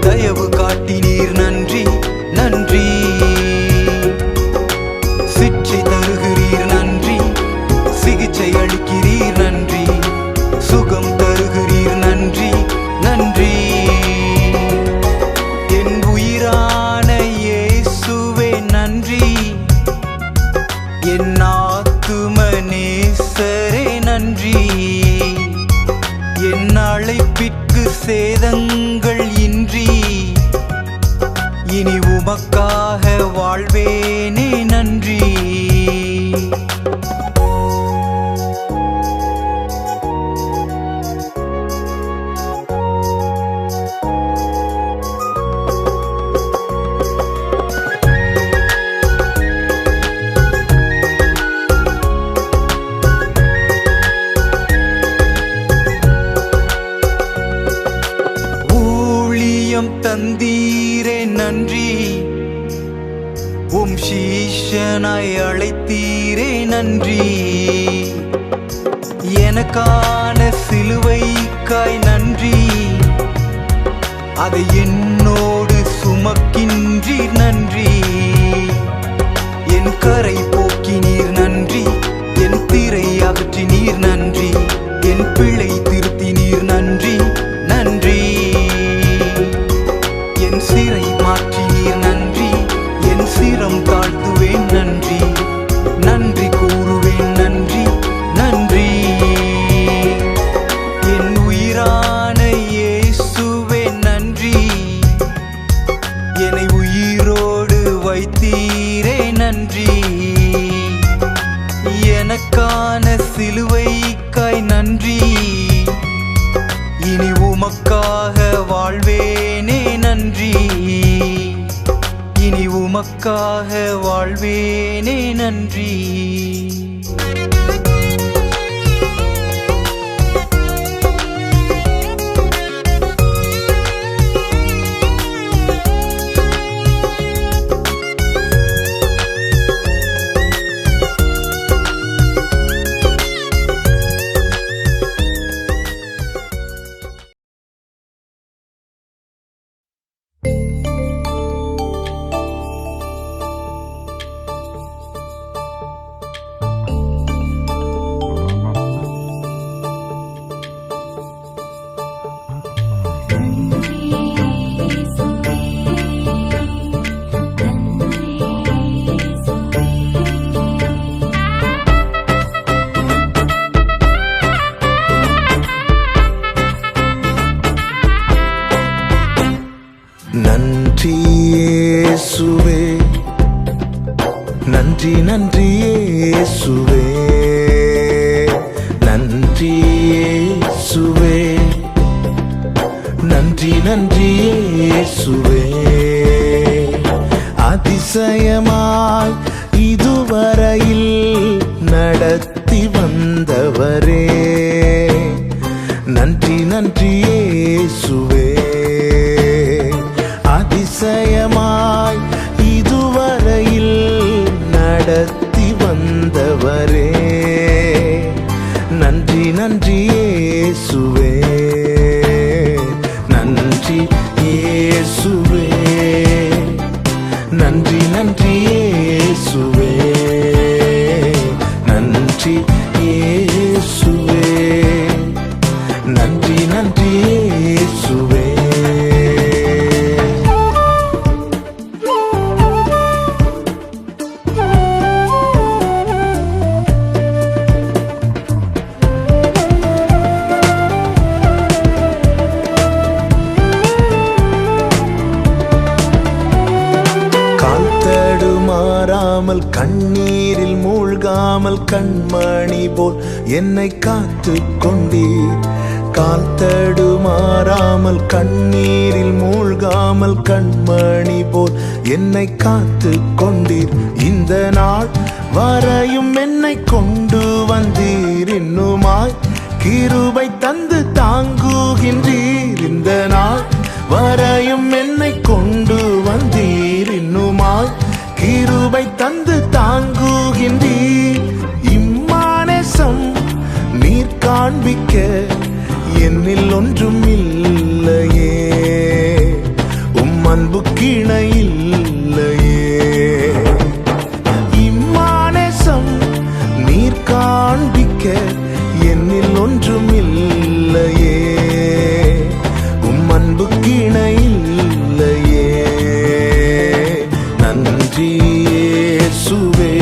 தயவு காட்டினீர் நன்றி நன்றி. சிற்றை தருகிறீர் நன்றி. சிகிச்சை அளிக்கிறீர் நன்றி. சுகம் தருகிறீர் நன்றி நன்றி. என் உயிரான இயேசுவே நன்றி. என் ஆத்தும நேசரே நன்றி. என் அழைப்பிற்கு சேதங்கள் இன்றி. இனி உமக்காக வாழ்வேனே நன்றி. ஊழியம் தந்தீரே நன்றி. உம் சீஷனாய் அழைத்தீரே நன்றி. எனக்கான சிலுவைக்காய் நன்றி. அதை என்னோடு சுமக்கின்றீர் நன்றி. என் கரை போக்கினீர் நன்றி. என் திரை அகற்றினீர் நன்றி. என் பிழை திருத்தினீர் நன்றி நன்றி. என் சிறை மாற்றினீர் நன்றி. என் சிரம் தாழ்த்துவேன் நன்றி. நன்றி கூறுவேன் நன்றி நன்றி. என் உயிரான இயேசுவே நன்றி. என்னை உயிரோடு வைத்தீரே நன்றி. எனக்கான சிலுவைக்காய் நன்றி. இனி உமக்காக வாழ்வேனே நன்றி. இனி உமக்காக வாழ்வேனே நன்றி. நன்றி இயேசுவே. நன்றி நன்றி இயேசுவே. நன்றி இயேசுவே. நன்றி நன்றி இயேசுவே. அதிசயமாய் இதுவரையில் நடத்தி வந்தவரே. நன்றி நன்றி இயேசுவே. அதிசயமாய் இதுவரையில் நடத்தி வந்தவரே. நன்றி நன்றி இயேசுவே. நன்றி இயேசுவே. நன்றி நன்றி இயேசுவே. நன்றி வாராமல் கண்ணீரில் மூழ்காமல் கண்மணி போல் என்னை காத்து கொண்டீர். கால் தடுமாறாமல் கண்ணீரில் மூழ்காமல் கண்மணி போல் என்னை காத்து கொண்டீர். இந்த நாள் வரையும் என்னை கொண்டு வந்தீர். இன்னுமாய் கிருபை தந்து தாங்குகின்றீர். இந்த நாள் வரையும் என்னை கொண்டு வந்தீர். இன்னுமாய் கிருபை தந்து தாங்குகின்றீர். இம்மானேசம் நீர் காண்பிக்க என்னில் ஒன்றும் இல்லையே, உம் அன்பு கிணை இல்லையே. இம்மானேசம் நீர் காண்பிக்க என்னில் ஒன்றும் இல்லையே, உம் அன்பு கிணை இல்லையே. நன்றி இயேசுவே,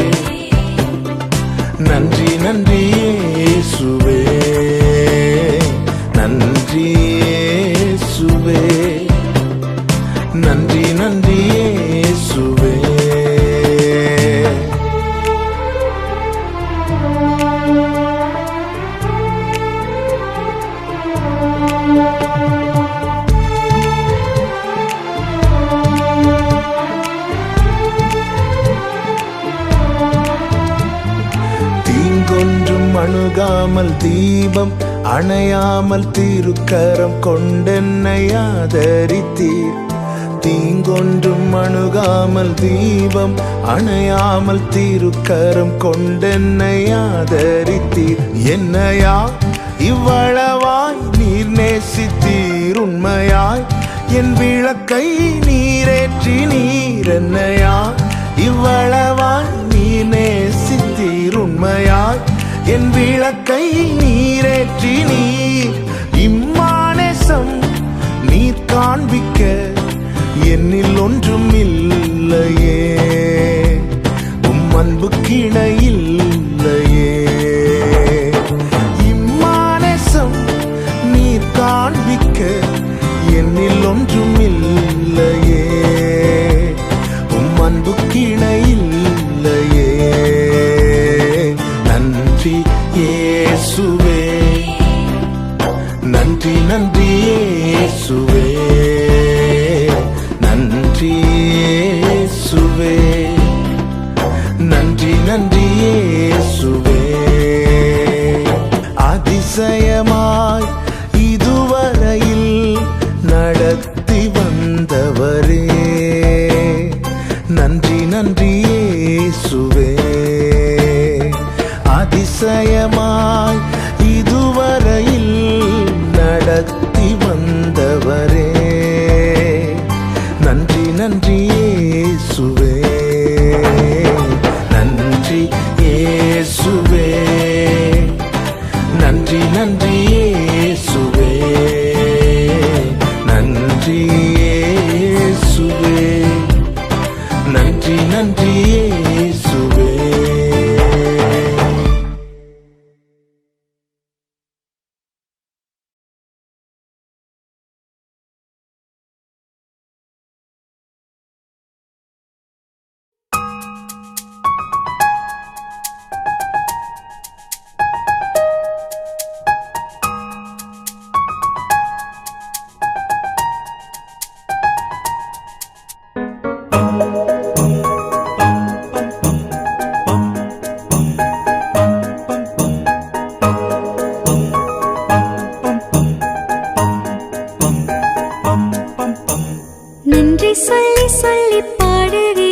நன்றி நன்றி இயேசுவே, நன்றி இயேசுவே, நன்றி நன்றி இயேசுவே. தீங்கொன்றும் அணுகாமல் தீபம் அணையாமல் திருக்கரம் கொண்டென்னை ஆதரித்தீர். தீங்கொன்றும் அணுகாமல் தீபம் அணையாமல் திருக்கரம் கொண்டென்னை ஆதரித்தீர். என்னையா இவ்வளவாய் நீர் நேசித்தீர். உண்மையாய் என் விளக்கை நீரேற்றி நீர். என்னையா இவ்வளவாய் நீர் நேசித்தீர். உண்மையாய் என் விளக்கை நீரேற்றி நீர். இம்மானேசம் நீர் காண்பிக்க என்னில் ஒன்றும் இல்லையே, உம் அன்பு கிணை இல்லையே. இம்மானேசம் நீர் காண்பிக்க என்னில் ஒன்றும் இல்லையே, உம் அன்பு கிணை இல்லையே. நன்றி இயேசுவே, நன்றி நன்றி இயேசுவே, நன்றி இயேசுவே, நன்றி நன்றி இயேசுவே. அதிசயமாய் இதுவரையில் நடத்தி வந்தவரே, நன்றி நன்றி இயேசுவே. அதிசயமாய் இதுவரையில் நடத்தி வந்தவரே, நன்றி நன்றி இயேசுவே, நன்றி இயேசுவே, நன்றி நன்றி இயேசுவே, நன்றி இயேசுவே, நன்றி நன்றி இயேசுவே. நன்றி சொல்லி சொல்லி பாடுகிறேன்.